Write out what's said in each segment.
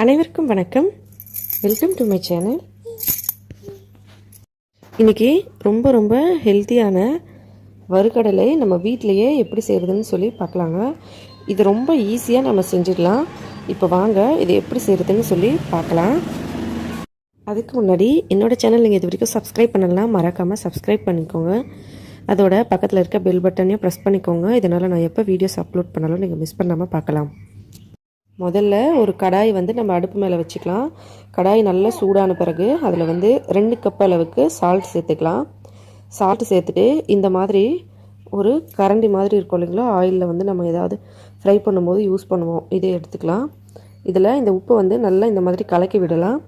அனைவருக்கும் வணக்கம். Welcome to my channel. இன்றைக்கி ரொம்ப ரொம்ப ஹெல்த்தியான வறுக்கடலை நம்ம வீட்டிலையே எப்படி செய்கிறதுன்னு சொல்லி பார்க்கலாங்க. இது ரொம்ப ஈஸியாக நம்ம செஞ்சிடலாம். இப்போ வாங்க இதை எப்படி செய்கிறதுன்னு சொல்லி பார்க்கலாம். அதுக்கு முன்னாடி என்னோடய சேனல் நீங்கள் இது வரைக்கும் சப்ஸ்கிரைப் பண்ணலாம், மறக்காமல் சப்ஸ்கிரைப் பண்ணிக்கோங்க. அதோட பக்கத்தில் இருக்க பெல் பட்டனையும் ப்ரெஸ் பண்ணிக்கோங்க. இதனால் நான் எப்போ வீடியோஸ் அப்லோட் பண்ணாலும் நீங்கள் மிஸ் பண்ணாமல் பார்க்கலாம். முதல்ல ஒரு கடாய் நம்ம அடுப்பு மேலே வச்சுக்கலாம். கடாய் நல்லா சூடான பிறகு அதில் 2 கப் அளவுக்கு சால்ட் சேர்த்துக்கலாம். சால்ட் சேர்த்துட்டு இந்த மாதிரி ஒரு கரண்டி மாதிரி இருக்கும் இல்லைங்களா, ஆயிலில் நம்ம ஏதாவது ஃப்ரை பண்ணும்போது யூஸ் பண்ணுவோம், இதை எடுத்துக்கலாம். இதில் இந்த உப்பு நல்லா இந்த மாதிரி கலக்கி விடலாம்.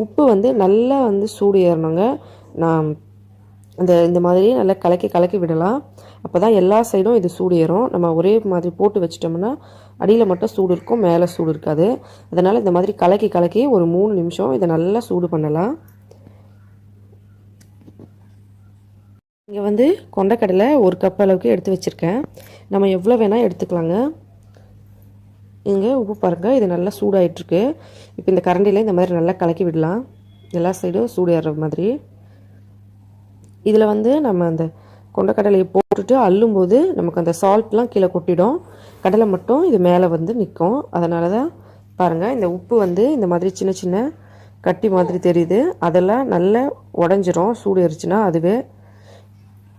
உப்பு நல்லா சூடு ஏறணுங்க. நான் இந்த மாதிரி நல்லா கலக்கி விடலாம். அப்போ தான் எல்லா சைடும் இது சூடு ஏறும். நம்ம ஒரே மாதிரி போட்டு வச்சிட்டோம்னா அடியில் மட்டும் சூடு இருக்கும், மேலே சூடு இருக்காது. அதனால் இந்த மாதிரி கலக்கி ஒரு 3 நிமிஷம் இதை நல்லா சூடு பண்ணலாம். இங்கே கொண்டக்கடலை 1 கப் அளவுக்கு எடுத்து வச்சுருக்கேன். நம்ம எவ்வளோ வேணால் எடுத்துக்கலாங்க. இங்கே உப்பு பாருங்கள், இது நல்லா சூடாயிட்ருக்கு. இப்போ இந்த கரண்டியில் இந்த மாதிரி நல்லா கலக்கி விடலாம், எல்லா சைடும் சூடு ஏறுற மாதிரி. இதில் நம்ம அந்த கொண்டக்கடலையை போட்டுட்டு அள்ளும்போது நமக்கு அந்த சால்ட்லாம் கீழே கொட்டிடும், கடலை மட்டும் இது மேலே நிற்கும். அதனால தான் பாருங்கள், இந்த உப்பு இந்த மாதிரி சின்ன சின்ன கட்டி மாதிரி தெரியுது. அதெல்லாம் நல்லா உடஞ்சிரும் சூடு ஏறிச்சுன்னா. அதுவே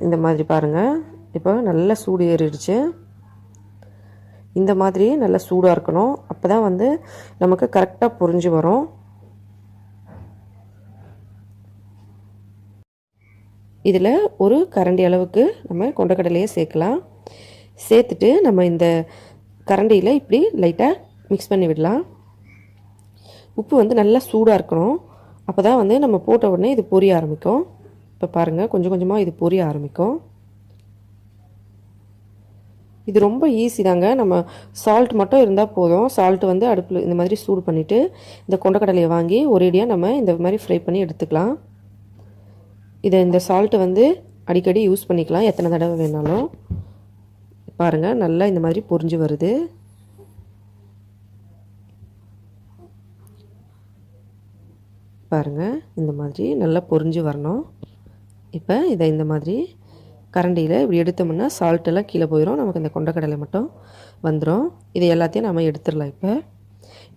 இந்த மாதிரி பாருங்கள், இப்போ நல்லா சூடு ஏறிடுச்சு. இந்த மாதிரி நல்லா சூடாக இருக்கணும். அப்போ தான் நமக்கு கரெக்டாக பொரிஞ்சு வரும். இதில் ஒரு கரண்டி அளவுக்கு நம்ம கொண்டக்கடலையை சேர்க்கலாம். சேர்த்துட்டு நம்ம இந்த கரண்டியில் இப்படி லைட்டாக மிக்ஸ் பண்ணி விடலாம். உப்பு நல்லா சூடாக இருக்கணும். அப்போ தான் நம்ம போட்ட உடனே இது பொரிய ஆரம்பிக்கும். இப்போ பாருங்கள், கொஞ்சம் கொஞ்சமாக இது பொரிய ஆரம்பிக்கும். இது ரொம்ப ஈஸி தாங்க. நம்ம சால்ட் மட்டும் இருந்தால் போதும். சால்ட்டு அடுப்பில் இந்த மாதிரி சூடு பண்ணிவிட்டு இந்த கொண்டக்கடலையை வாங்கி ஒரேடியாக நம்ம இந்த மாதிரி ஃப்ரை பண்ணி எடுத்துக்கலாம். இந்த சால்ட்டு அடிக்கடி யூஸ் பண்ணிக்கலாம், எத்தனை தடவை வேணாலும். பாருங்கள், நல்லா இந்த மாதிரி பொரிஞ்சு வருது. பாருங்கள், இந்த மாதிரி நல்லா பொரிஞ்சு வரணும். இப்போ இதை இந்த மாதிரி கரண்டியில் இப்படி எடுத்தோம்னா சால்ட்டெல்லாம் கீழே போயிடும், நமக்கு இந்த கொண்டக்கடலை மட்டும் வந்துடும். இதை எல்லாத்தையும் நம்ம எடுத்துடலாம். இப்போ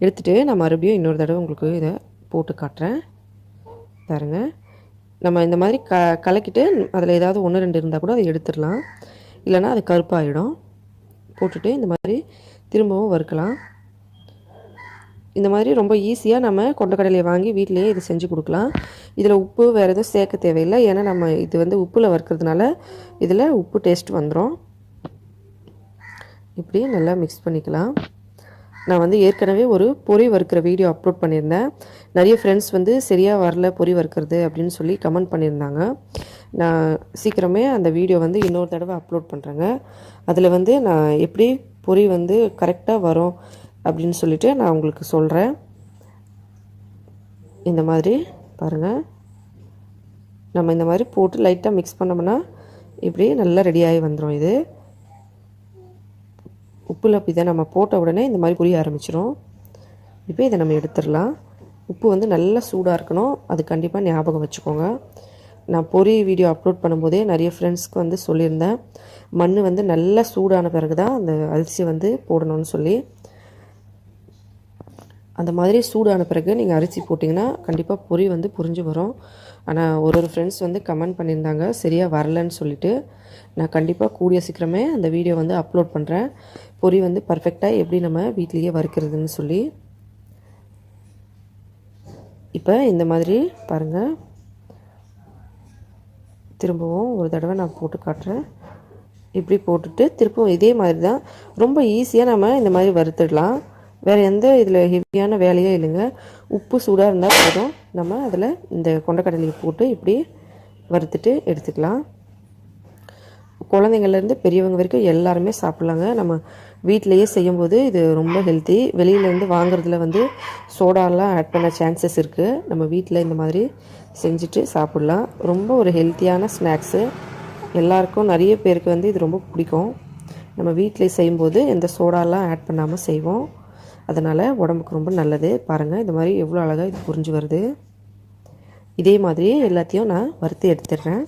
எடுத்துகிட்டு நான் மறுபடியும் இன்னொரு தடவை உங்களுக்கு இதை போட்டு காட்டுறேன். பாருங்கள், நம்ம இந்த மாதிரி கலக்கிட்டு அதில் ஏதாவது 1-2 இருந்தால் கூட அதை எடுத்துடலாம், இல்லைனா அது கருப்பாகிடும். போட்டுட்டு இந்த மாதிரி திரும்பவும் வறுக்கலாம். இந்த மாதிரி ரொம்ப ஈஸியாக நம்ம கொண்டக்கடலையை வாங்கி வீட்டிலையே இது செஞ்சு கொடுக்கலாம். இதில் உப்பு வேறு எதுவும் சேர்க்க தேவையில்லை, ஏன்னா நம்ம இது உப்பில் வறுக்கிறதுனால இதில் உப்பு டேஸ்ட் வந்துடும். இப்படி நல்லா மிக்ஸ் பண்ணிக்கலாம். நான் ஏற்கனவே ஒரு பொரி வறுக்கிற வீடியோ அப்லோட் பண்ணியிருந்தேன். நிறைய ஃப்ரெண்ட்ஸ் சரியாக வரல பொரி வறுக்கிறது அப்படின்னு சொல்லி கமெண்ட் பண்ணியிருந்தாங்க. நான் சீக்கிரமே அந்த வீடியோ இன்னொரு தடவை அப்லோட் பண்ணுறேங்க. அதில் நான் எப்படி பொரி கரெக்டாக வரும் அப்படின்னு சொல்லிட்டு நான் உங்களுக்கு சொல்கிறேன். இந்த மாதிரி பாருங்கள், நம்ம இந்த மாதிரி போட்டு லைட்டாக மிக்ஸ் பண்ணோம்னா இப்படி நல்லா ரெடியாகி வந்துடும். இது உப்பில் இதை நம்ம போட்ட உடனே இந்த மாதிரி புரிய ஆரம்பிச்சிடும். இப்போ இதை நம்ம எடுத்துடலாம். உப்பு நல்லா சூடாக இருக்கணும், அது கண்டிப்பாக ஞாபகம் வச்சுக்கோங்க. நான் பொரி வீடியோ அப்லோட் பண்ணும்போதே நிறைய ஃப்ரெண்ட்ஸ்க்கு சொல்லியிருந்தேன், மண் நல்லா சூடான பிறகு தான் அந்த அரிசி போடணும்னு சொல்லி. அந்த மாதிரி சூடான பிறகு நீங்கள் அரிசி போட்டிங்கன்னா கண்டிப்பாக பொரி புரிஞ்சு வரும். ஆனால் ஒரு ஃப்ரெண்ட்ஸ் கமெண்ட் பண்ணியிருந்தாங்க சரியாக வரலன்னு சொல்லிட்டு. நான் கண்டிப்பாக கூடிய சீக்கிரமே அந்த வீடியோ அப்லோட் பண்ணுறேன், பொரி பர்ஃபெக்டாக எப்படி நம்ம வீட்லேயே வறுக்கிறதுன்னு சொல்லி. இப்போ இந்த மாதிரி பாருங்கள், திரும்பவும் ஒரு தடவை நான் போட்டு காட்டுறேன். இப்படி போட்டுட்டு திரும்பவும் இதே மாதிரி தான் ரொம்ப ஈஸியாக நம்ம இந்த மாதிரி வறுத்துடலாம். வேறு எந்த இதில் ஹெவியான வேலையே இல்லைங்க. உப்பு சூடாக இருந்தால் போதும், நம்ம அதில் இந்த கொண்டக்கடலையை போட்டு இப்படி வறுத்துட்டு எடுத்துக்கலாம். குழந்தைங்கள்லேருந்து பெரியவங்க வரைக்கும் எல்லாருமே சாப்பிட்லாங்க. நம்ம வீட்டிலையே செய்யும்போது இது ரொம்ப ஹெல்த்தி. வெளியிலேருந்து வாங்குறதுல சோடாலாம் ஆட் பண்ண சான்சஸ் இருக்குது. நம்ம வீட்டில் இந்த மாதிரி செஞ்சுட்டு சாப்பிட்லாம். ரொம்ப ஒரு ஹெல்த்தியான ஸ்நாக்ஸு. எல்லாருக்கும் நிறைய பேருக்கு இது ரொம்ப பிடிக்கும். நம்ம வீட்டில் செய்யும்போது எந்த சோடாலாம் ஆட் பண்ணாமல் செய்வோம். அதனால் உடம்புக்கு ரொம்ப நல்லது. பாருங்கள் இந்த மாதிரி எவ்வளோ அழகாக இது புரிஞ்சு வருது. இதே மாதிரி எல்லாத்தையும் நான் வறுத்து எடுத்துடுறேன்.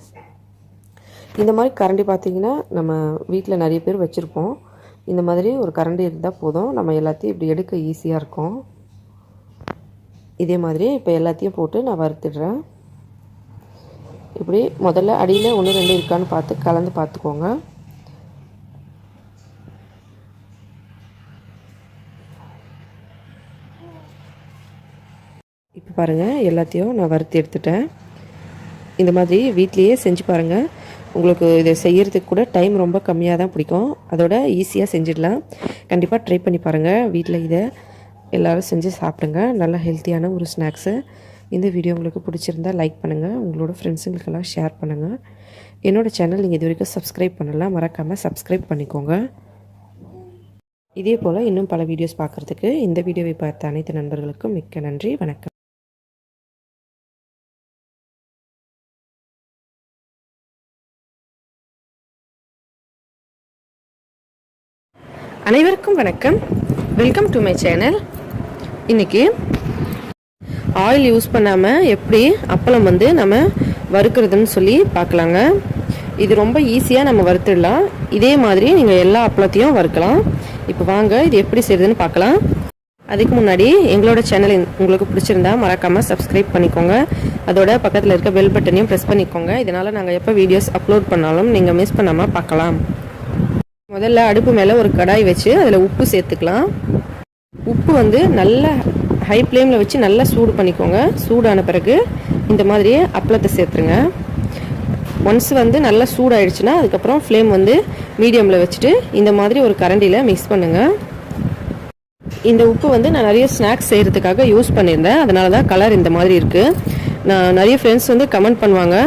இந்த மாதிரி கரண்டி பார்த்திங்கன்னா நம்ம வீட்டில் நிறைய பேர் வச்சுருப்போம். இந்த மாதிரி ஒரு கரண்டி இருந்தால் போதும், நம்ம எல்லாத்தையும் இப்படி எடுக்க ஈஸியாக இருக்கும். இதே மாதிரி இப்போ எல்லாத்தையும் போட்டு நான் வறுத்துடுறேன். இப்படி முதல்ல அடியில் 1 2 இருக்கான்னு பார்த்து கலந்து பார்த்துக்கோங்க. இப்போ பாருங்கள் எல்லாத்தையும் நான் வறுத்து எடுத்துட்டேன். இந்த மாதிரி வீட்லேயே செஞ்சு பாருங்கள். உங்களுக்கு இதை செய்கிறதுக்கு கூட டைம் ரொம்ப கம்மியாக தான் பிடிக்கும். அதோட ஈஸியாக செஞ்சிடலாம். கண்டிப்பாக ட்ரை பண்ணி பாருங்கள். வீட்டில் இதை எல்லோரும் செஞ்சு சாப்பிடுங்க. நல்ல ஹெல்த்தியான ஒரு ஸ்நாக்ஸு. இந்த வீடியோ உங்களுக்கு பிடிச்சிருந்தால் லைக் பண்ணுங்கள், உங்களோட ஃப்ரெண்ட்ஸுங்களுக்கெல்லாம் ஷேர் பண்ணுங்கள். என்னோடய சேனல் நீங்கள் இது வரைக்கும் சப்ஸ்கிரைப் பண்ணலாம், மறக்காமல் சப்ஸ்கிரைப் பண்ணிக்கோங்க. இதே போல் இன்னும் பல வீடியோஸ் பார்க்குறதுக்கு இந்த வீடியோவை பார்த்த அனைத்து நண்பர்களுக்கும் மிக்க நன்றி. வணக்கம். அனைவருக்கும் வணக்கம். Welcome to my channel. இன்றைக்கி ஆயில் யூஸ் பண்ணாமல் எப்படி அப்பளம் வந்து நம்ம வறுக்கிறதுன்னு சொல்லி பார்க்கலாங்க. இது ரொம்ப ஈஸியாக நம்ம வறுத்துடலாம். இதே மாதிரி நீங்கள் எல்லா அப்பளத்தையும் வறுக்கலாம். இப்போ வாங்க இது எப்படி செய்யுதுன்னு பார்க்கலாம். அதுக்கு முன்னாடி எங்களோட சேனல் உங்களுக்கு பிடிச்சிருந்தா மறக்காமல் சப்ஸ்கிரைப் பண்ணிக்கோங்க. அதோட பக்கத்தில் இருக்க பெல் பட்டனையும் ப்ரெஸ் பண்ணிக்கோங்க. இதனால் நாங்கள் எப்போ வீடியோஸ் அப்லோட் பண்ணாலும் நீங்கள் மிஸ் பண்ணாமல் பார்க்கலாம். முதல்ல அடுப்பு மேலே ஒரு கடாய் வச்சு அதில் உப்பு சேர்த்துக்கலாம். உப்பு வந்து நல்லா ஹை ஃப்ளேமில் வச்சு நல்லா சூடு பண்ணிக்கோங்க. சூடான பிறகு இந்த மாதிரி அப்பளத்தை சேர்த்துருங்க. ஒன்ஸ் வந்து நல்லா சூடாயிடுச்சுன்னா அதுக்கப்புறம் ஃப்ளேம் வந்து மீடியமில் வச்சுட்டு இந்த மாதிரி ஒரு கரண்டியில் மிக்ஸ் பண்ணுங்கள். இந்த உப்பு வந்து நான் நிறைய ஸ்நாக்ஸ் செய்கிறதுக்காக யூஸ் பண்ணியிருந்தேன். அதனால தான் கலர் இந்த மாதிரி இருக்குது. நான் நிறைய ஃப்ரெண்ட்ஸ் வந்து கமெண்ட் பண்ணுவாங்க,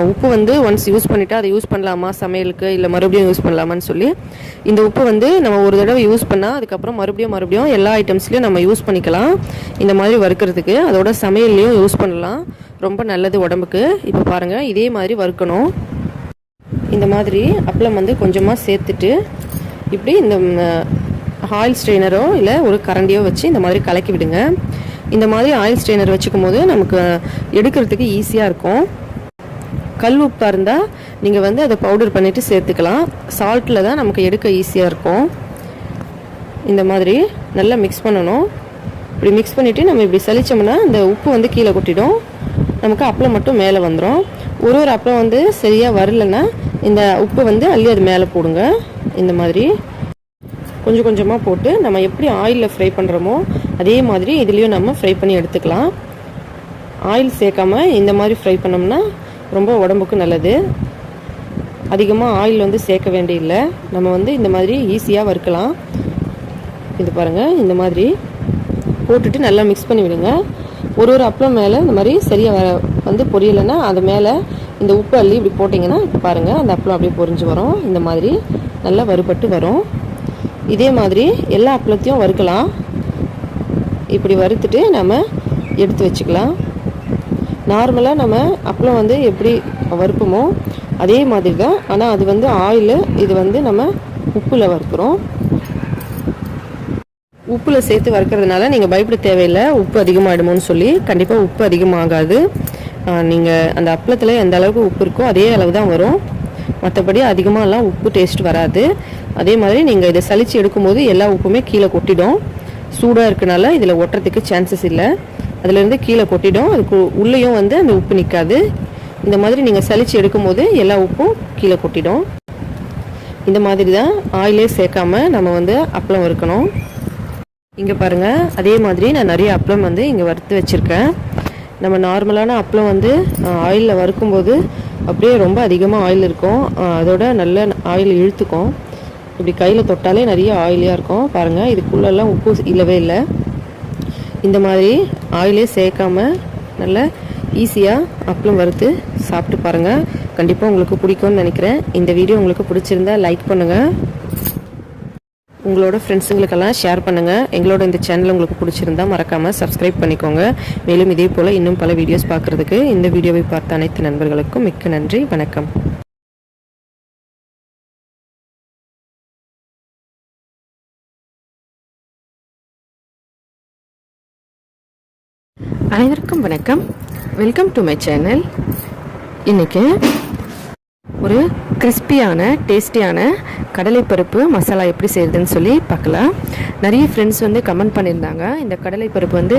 உப்பு வந்து ஒன்ஸ் யூஸ் பண்ணிவிட்டு அதை யூஸ் பண்ணலாமா சமையலுக்கு, இல்லை மறுபடியும் யூஸ் பண்ணலாமான்னு சொல்லி. இந்த உப்பு வந்து நம்ம ஒரு தடவை யூஸ் பண்ணால் அதுக்கப்புறம் மறுபடியும் எல்லா ஐட்டம்ஸ்லையும் நம்ம யூஸ் பண்ணிக்கலாம். இந்த மாதிரி வறுக்கிறதுக்கு அதோட சமையல்லையும் யூஸ் பண்ணலாம். ரொம்ப நல்லது உடம்புக்கு. இப்போ பாருங்கள் இதே மாதிரி வறுக்கணும். இந்த மாதிரி அப்பளம் வந்து கொஞ்சமாக சேர்த்துட்டு இப்படி இந்த ஆயில் ஸ்ட்ரெயினரோ இல்லை ஒரு கரண்டியோ வச்சு இந்த மாதிரி கலக்கி விடுங்க. இந்த மாதிரி ஆயில் ஸ்ட்ரெயினர் வச்சுக்கும் போது நமக்கு எடுக்கிறதுக்கு ஈஸியாக இருக்கும். கல் உப்பாக இருந்தால் நீங்கள் வந்து அதை பவுடர் பண்ணிவிட்டு சேர்த்துக்கலாம். சால்ட்டில் தான் நமக்கு எடுக்க ஈஸியாக இருக்கும். இந்த மாதிரி நல்லா மிக்ஸ் பண்ணணும். இப்படி மிக்ஸ் பண்ணிவிட்டு நம்ம இப்படி சலிச்சோம்னா இந்த உப்பு வந்து கீழே கொட்டிடும். நமக்கு அப்பளம் மட்டும் மேலே வந்துடும். ஒரு அப்பளம் வந்து சரியாக வரலைன்னா இந்த உப்பு வந்து அள்ளி அது மேலே போடுங்க. இந்த மாதிரி கொஞ்சம் கொஞ்சமாக போட்டு நம்ம எப்படி ஆயிலில் ஃப்ரை பண்ணுறோமோ அதே மாதிரி இதுலேயும் நம்ம ஃப்ரை பண்ணி எடுத்துக்கலாம். ஆயில் சேர்க்காம இந்த மாதிரி ஃப்ரை பண்ணோம்னா ரொம்ப உடம்புக்கு நல்லது. அதிகமாக ஆயில் வந்து சேர்க்க வேண்டியதில்லை. நம்ம வந்து இந்த மாதிரி ஈஸியாக வறுக்கலாம். இது பாருங்கள் இந்த மாதிரி போட்டுட்டு நல்லா மிக்ஸ் பண்ணி விடுங்க. ஒரு அப்பளம் மேலே இந்த மாதிரி சரியாக வந்து பொரியலைன்னா அது மேலே இந்த உப்பு அள்ளி இப்படி போட்டிங்கன்னா இப்போ பாருங்கள் அந்த அப்பளம் அப்படியே பொரிஞ்சு வரும். இந்த மாதிரி நல்லா வறுபட்டு வரும். இதே மாதிரி எல்லா அப்பளத்தையும் வறுக்கலாம். இப்படி வறுத்துட்டு நம்ம எடுத்து வச்சுக்கலாம். நார்மலாக நம்ம அப்பளம் வந்து எப்படி வறுப்போமோ அதே மாதிரி தான். ஆனால் அது வந்து ஆயில், இது வந்து நம்ம உப்பில் வறுக்கிறோம். உப்பில் சேர்த்து வறுக்கிறதுனால நீங்கள் பயப்பட தேவையில்லை உப்பு அதிகமாகிடுமோன்னு சொல்லி. கண்டிப்பாக உப்பு அதிகமாகாது. நீங்கள் அந்த அப்பளத்தில் எந்த அளவுக்கு உப்பு இருக்கோ அதே அளவு தான் வரும். மற்றபடி அதிகமாகலாம் உப்பு டேஸ்ட் வராது. அதே மாதிரி நீங்கள் இதை சலித்து எடுக்கும்போது எல்லா உப்புமே கீழே கொட்டிடும். சூடாக இருக்கனால இதில் ஒட்டுறதுக்கு சான்சஸ் இல்லை. அதிலேருந்து கீழே கொட்டிடும். அதுக்கு உள்ளேயும் வந்து அந்த உப்பு நிற்காது. இந்த மாதிரி நீங்கள் சலித்து எடுக்கும்போது எல்லா உப்பும் கீழே கொட்டிடும். இந்த மாதிரி தான் ஆயிலே சேர்க்காம நம்ம வந்து அப்பளம் வறுக்கணும். இங்கே பாருங்கள் அதே மாதிரி நான் நிறைய அப்பளம் வந்து இங்கே வறுத்து வச்சுருக்கேன். நம்ம நார்மலான அப்பளம் வந்து ஆயிலில் வறுக்கும்போது அப்படியே ரொம்ப அதிகமாக ஆயில் இருக்கும். அதோட நல்ல ஆயில் இழுத்துக்கும். இப்படி கையில் தொட்டாலே நிறைய ஆயிலியாக இருக்கும். பாருங்கள் இதுக்குள்ளெல்லாம் உப்பு இல்லவே இல்லை. இந்த மாதிரி ஆயிலே சேர்க்காம நல்ல ஈஸியாக அப்பளம் வறுத்து சாப்பிட்டு பாருங்கள். கண்டிப்பாக உங்களுக்கு பிடிக்கும்னு நினைக்கிறேன். இந்த வீடியோ உங்களுக்கு பிடிச்சிருந்தா லைக் பண்ணுங்கள், உங்களோட ஃப்ரெண்ட்ஸுங்களுக்கெல்லாம் ஷேர் பண்ணுங்கள். எங்களோட இந்த சேனல் உங்களுக்கு பிடிச்சிருந்தா மறக்காமல் சப்ஸ்கிரைப் பண்ணிக்கோங்க. மேலும் இதே போல் இன்னும் பல வீடியோஸ் பார்க்குறதுக்கு இந்த வீடியோவை பார்த்த அனைத்து நண்பர்களுக்கும் மிக்க நன்றி. வணக்கம். அனைவருக்கும் வணக்கம். Welcome to my channel. இன்றைக்கி ஒரு கிறிஸ்பியான டேஸ்டியான கடலைப்பருப்பு மசாலா எப்படி செய்கிறதுன்னு சொல்லி பார்க்கலாம். நிறைய ஃப்ரெண்ட்ஸ் வந்து கமெண்ட் பண்ணியிருந்தாங்க, இந்த கடலைப்பருப்பு வந்து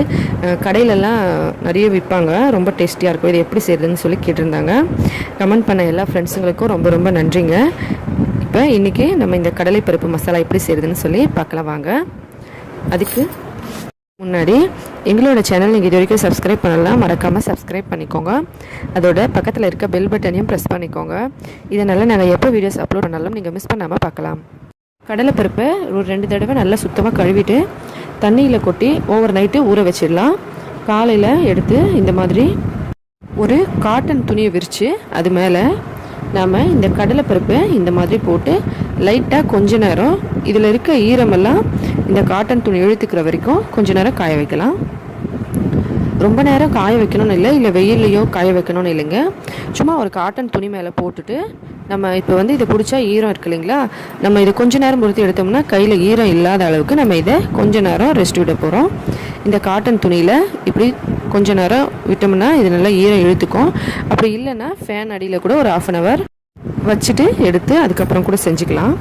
கடையிலலாம் நிறைய விற்பாங்க, ரொம்ப டேஸ்டியாக இருக்கும், இது எப்படி செய்கிறதுன்னு சொல்லி கேட்டிருந்தாங்க. கமெண்ட் பண்ண எல்லா ஃப்ரெண்ட்ஸுங்களுக்கும் ரொம்ப ரொம்ப நன்றிங்க. இப்போ இன்றைக்கி நம்ம இந்த கடலைப்பருப்பு மசாலா எப்படி செய்கிறதுன்னு சொல்லி பார்க்கலாம் வாங்க. அதுக்கு முன்னாடி எங்களோட சேனல் நீங்கள் இது வரைக்கும் சப்ஸ்கிரைப் பண்ணலாம், மறக்காமல் சப்ஸ்கிரைப் பண்ணிக்கோங்க. அதோட பக்கத்தில் இருக்க பெல் பட்டனையும் ப்ரெஸ் பண்ணிக்கோங்க. இதனால் நாங்கள் எப்போ வீடியோஸ் அப்லோட் பண்ணாலும் நீங்கள் மிஸ் பண்ணாமல் பார்க்கலாம். கடலைப்பருப்பை ஒரு 2 தடவை நல்லா சுத்தமாக கழுவிட்டு தண்ணியில் கொட்டி ஓவர் நைட்டு ஊற வச்சிடலாம். காலையில் எடுத்து இந்த மாதிரி ஒரு காட்டன் துணியை விரித்து அது மேலே நாம் இந்த கடலைப்பருப்பை இந்த மாதிரி போட்டு லைட்டாக கொஞ்ச நேரம் இதில் இருக்க ஈரமெல்லாம் இந்த காட்டன் துணி இழுத்துக்கிற வரைக்கும் கொஞ்ச நேரம் காய வைக்கலாம். ரொம்ப நேரம் காய வைக்கணும்னு இல்லை வெயிலையோ காய வைக்கணும்னு இல்லைங்க. சும்மா ஒரு காட்டன் துணி மேலே போட்டுட்டு நம்ம இப்போ வந்து இதை பிடிச்சா ஈரம் இருக்கு இல்லைங்களா, நம்ம இதை கொஞ்ச நேரம் பொறுத்து எடுத்தோம்னா கையில் ஈரம் இல்லாத அளவுக்கு நம்ம இதை கொஞ்ச நேரம் ரெஸ்ட் விட போகிறோம். இந்த காட்டன் துணியில் இப்படி கொஞ்ச நேரம் விட்டோம்னா இது நல்லா ஈரம் இழுத்துக்கும். அப்படி இல்லைன்னா ஃபேன் அடியில் கூட ஒரு 1/2 hour வச்சுட்டு எடுத்து அதுக்கப்புறம் கூட செஞ்சுக்கலாம்.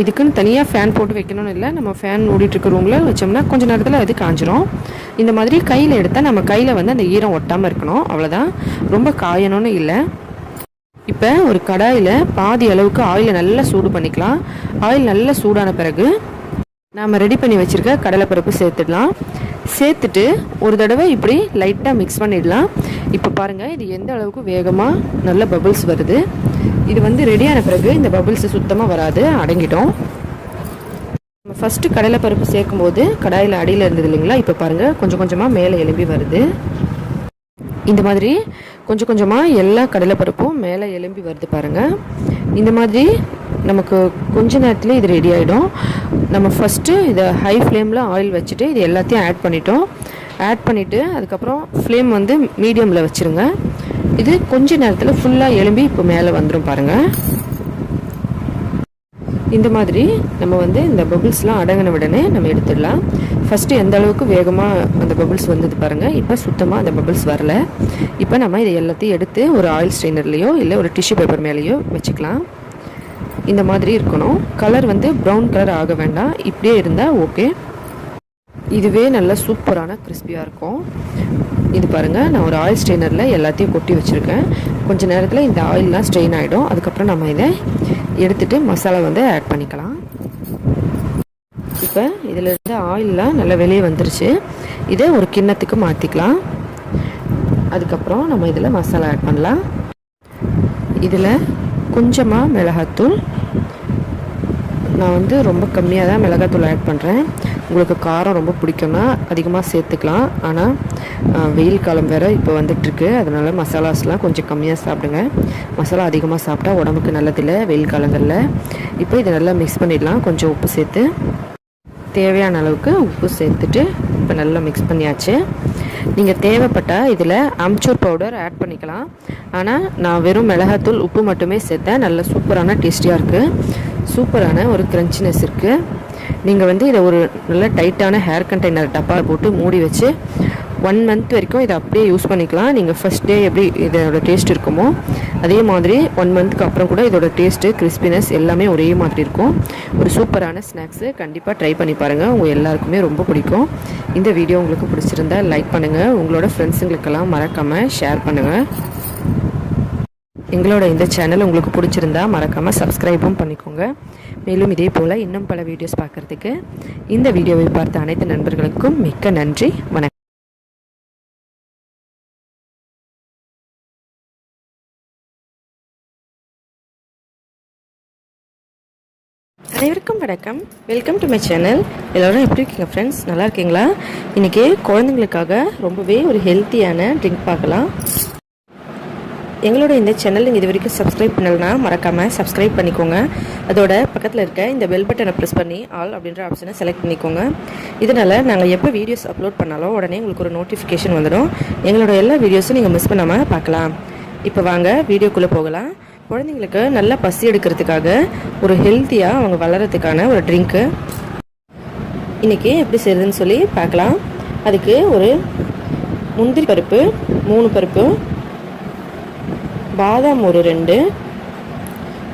இதுக்குன்னு தனியாக ஃபேன் போட்டு வைக்கணும்னு இல்லை, நம்ம ஃபேன் ஓடிட்டுருக்க ரூமில் வச்சோம்னா கொஞ்சம் நேரத்தில் அது காஞ்சிரும். இந்த மாதிரி கையில் எடுத்தால் நம்ம கையில் வந்து அந்த ஈரம் ஒட்டாமல் இருக்கணும், அவ்வளோதான். ரொம்ப காயணும்னு இல்லை. இப்போ ஒரு கடாயில் பாதி அளவுக்கு ஆயிலை நல்லா சூடு பண்ணிக்கலாம். ஆயில் நல்லா சூடான பிறகு நாம் ரெடி பண்ணி வச்சுருக்க கடலைப்பருப்பு சேர்த்துடலாம். சேர்த்துட்டு ஒரு தடவை இப்படி லைட்டாக மிக்ஸ் பண்ணிடலாம். இப்போ பாருங்கள், இது எந்த அளவுக்கு வேகமாக நல்ல பபிள்ஸ் வருது. இது வந்து ரெடியான பிறகு இந்த பபிள்ஸ் சுத்தமாக வராது, அடங்கிட்டோம். நம்ம ஃபஸ்ட்டு கடலைப்பருப்பு சேர்க்கும் போது கடாயில் அடியில் இருந்தது இல்லைங்களா, இப்போ பாருங்கள் கொஞ்சம் கொஞ்சமாக மேலே எழும்பி வருது. இந்த மாதிரி கொஞ்சம் கொஞ்சமாக எல்லா கடலைப்பருப்பும் மேலே எழும்பி வருது பாருங்கள். இந்த மாதிரி நமக்கு கொஞ்ச நேரத்தில் இது ரெடி ஆகிடும். நம்ம ஃபஸ்ட்டு இதை ஹை ஃப்ளேமில் ஆயில் வச்சுட்டு இது எல்லாத்தையும் ஆட் பண்ணிவிட்டு அதுக்கப்புறம் ஃப்ளேம் வந்து மீடியமில் வச்சுருங்க. இது கொஞ்ச நேரத்தில் ஃபுல்லாக எழும்பி இப்போ மேலே வந்துடும் பாருங்கள். இந்த மாதிரி நம்ம வந்து இந்த பபிள்ஸ்லாம் அடங்கின உடனே நம்ம எடுத்துடலாம். ஃபஸ்ட்டு எந்த அளவுக்கு வேகமாக அந்த பபிள்ஸ் வந்தது பாருங்கள், இப்போ சுத்தமாக அந்த பபிள்ஸ் வரல. இப்போ நம்ம இதை எல்லாத்தையும் எடுத்து ஒரு ஆயில் ஸ்ட்ரெயினர்லேயோ இல்லை ஒரு டிஷ்யூ பேப்பர் மேலேயோ வச்சுக்கலாம். இந்த மாதிரி இருக்கணும். கலர் வந்து ப்ரௌன் கலர் ஆக வேண்டாம், இப்படியே இருந்தால் ஓகே. இதுவே நல்லா சூப்பரான கிறிஸ்பியாக இருக்கும். இது பாருங்கள், நான் ஒரு ஆயில் ஸ்ட்ரெயினரில் எல்லாத்தையும் கொட்டி வச்சுருக்கேன். கொஞ்சம் நேரத்தில் இந்த ஆயிலெலாம் ஸ்ட்ரெயின் ஆகிடும். அதுக்கப்புறம் நம்ம இதை எடுத்துகிட்டு மசாலா வந்து ஆட் பண்ணிக்கலாம். இப்போ இதில் இருந்த ஆயிலெலாம் நல்லா வெளியே வந்துருச்சு. இதை ஒரு கிண்ணத்துக்கு மாற்றிக்கலாம். அதுக்கப்புறம் நம்ம இதில் மசாலா ஆட் பண்ணலாம். இதில் கொஞ்சமாக மிளகாத்தூள், நான் வந்து ரொம்ப கம்மியாக தான் மிளகாத்தூள் ஆட் பண்ணுறேன். உங்களுக்கு காரம் ரொம்ப பிடிக்கும்னா அதிகமாக சேர்த்துக்கலாம். ஆனால் வெயில் காலம் வேறு இப்போ வந்துட்டுருக்கு, அதனால் மசாலாஸ்லாம் கொஞ்சம் கம்மியாக சாப்பிடுங்க. மசாலா அதிகமாக சாப்பிட்டா உடம்புக்கு நல்லதில்லை வெயில் காலங்களில். இப்போ இதை நல்லா மிக்ஸ் பண்ணிடலாம். கொஞ்சம் உப்பு சேர்த்து தேவையான அளவுக்கு உப்பு சேர்த்துட்டு இப்போ நல்லா மிக்ஸ் பண்ணியாச்சு. நீங்கள் தேவைப்பட்டால் இதில் அம்ச்சூர் பவுடர் ஆட் பண்ணிக்கலாம். ஆனால் நான் வெறும் மிளகாத்தூள் உப்பு மட்டுமே சேர்த்தேன். நல்ல சூப்பரான டேஸ்டியாக இருக்குது, சூப்பரான ஒரு க்ரன்ச்சினஸ் இருக்குது. நீங்கள் வந்து இதை ஒரு நல்ல டைட்டான ஹேர் கண்டெய்னர் டப்பா போட்டு மூடி வச்சு 1 month வரைக்கும் இதை அப்படியே யூஸ் பண்ணிக்கலாம். நீங்கள் ஃபஸ்ட் டே எப்படி இதோட டேஸ்ட் இருக்குமோ அதே மாதிரி 1 monthக்கு அப்புறம் கூட இதோட டேஸ்ட்டு கிறிஸ்பினஸ் எல்லாமே ஒரே மாதிரி இருக்கும். ஒரு சூப்பரான ஸ்நாக்ஸு, கண்டிப்பாக ட்ரை பண்ணி பாருங்கள், உங்கள் எல்லாருக்குமே ரொம்ப பிடிக்கும். இந்த வீடியோ உங்களுக்கு பிடிச்சிருந்தா லைக் பண்ணுங்கள், உங்களோட ஃப்ரெண்ட்ஸுங்களுக்கெல்லாம் மறக்காமல் ஷேர் பண்ணுங்கள். எங்களோட இந்த சேனல் உங்களுக்கு பிடிச்சிருந்தா மறக்காமல் சப்ஸ்கிரைபும் பண்ணிக்கோங்க. மேலும் இதே போல் இன்னும் பல வீடியோஸ் பார்க்குறதுக்கு இந்த வீடியோவை பார்த்த அனைத்து நண்பர்களுக்கும் மிக்க நன்றி. வணக்கம். அனைவருக்கும் வணக்கம். Welcome to my channel. எல்லோரும் எப்படி இருக்கீங்க ஃப்ரெண்ட்ஸ்? நல்லா இருக்கீங்களா? இன்றைக்கி குழந்தைங்களுக்காக ரொம்பவே ஒரு ஹெல்த்தியான ட்ரிங்க் பார்க்கலாம். எங்களோட இந்த சேனல் நீங்கள் இது வரைக்கும் சப்ஸ்கிரைப் பண்ணலைன்னா மறக்காமல் சப்ஸ்கிரைப் பண்ணிக்கோங்க. அதோட பக்கத்தில் இருக்க இந்த பெல் பட்டனை ப்ரெஸ் பண்ணி ஆல் அப்படின்ற ஆப்ஷனை செலக்ட் பண்ணிக்கோங்க. இதனால் நாங்கள் எப்போ வீடியோஸ் அப்லோட் பண்ணாலும் உடனே உங்களுக்கு ஒரு நோட்டிஃபிகேஷன் வந்துடும். எங்களோட எல்லா வீடியோஸும் நீங்கள் மிஸ் பண்ணாமல் பார்க்கலாம். இப்போ வாங்க வீடியோக்குள்ளே போகலாம். குழந்தைங்களுக்கு நல்லா பசி எடுக்கிறதுக்காக ஒரு ஹெல்த்தியாக அவங்க வளர்கிறதுக்கான ஒரு ட்ரிங்க்கு இன்றைக்கி எப்படி செய்யுதுன்னு சொல்லி பார்க்கலாம். அதுக்கு ஒரு முந்திரி பருப்பு 3 பருப்பு, பாதாம் ஒரு 2,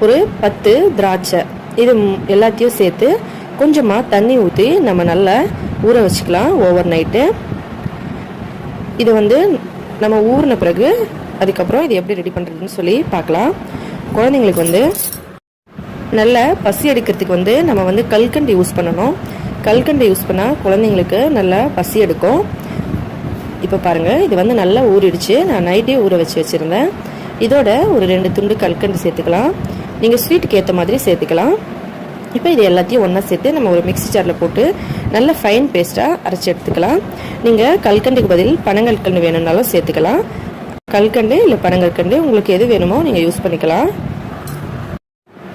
ஒரு 10 திராட்சை. இது எல்லாத்தையும் சேர்த்து கொஞ்சமாக தண்ணி ஊற்றி நம்ம நல்லா ஊற வச்சுக்கலாம் ஓவர் நைட்டு. இது நம்ம ஊறின பிறகு அதுக்கப்புறம் இது எப்படி ரெடி பண்ணுறதுன்னு சொல்லி பார்க்கலாம். குழந்தைங்களுக்கு நல்ல பசி எடுக்கிறதுக்கு நம்ம கல்கண்டு யூஸ் பண்ணணும். கல்கண்டு யூஸ் பண்ணால் குழந்தைங்களுக்கு நல்லா பசி எடுக்கும். இப்போ பாருங்கள், இது நல்லா ஊறிடுச்சு. நான் நைட்டே ஊற வச்சுருந்தேன். இதோட ஒரு 2 துண்டு கல்கண்டு சேர்த்துக்கலாம். நீங்கள் ஸ்வீட்டுக்கு ஏற்ற மாதிரி சேர்த்துக்கலாம். இப்போ இது எல்லாத்தையும் ஒன்றா சேர்த்து நம்ம ஒரு மிக்ஸி ஜாரில் போட்டு நல்ல ஃபைன் பேஸ்ட்டாக அரைச்சி எடுத்துக்கலாம். நீங்கள் கல்கண்டுக்கு பதில் பனங்கற்கண்டு வேணும்னாலும் சேர்த்துக்கலாம். கல்கண்டு இல்லை பனங்கற்கண்டு உங்களுக்கு எது வேணுமோ நீங்கள் யூஸ் பண்ணிக்கலாம்.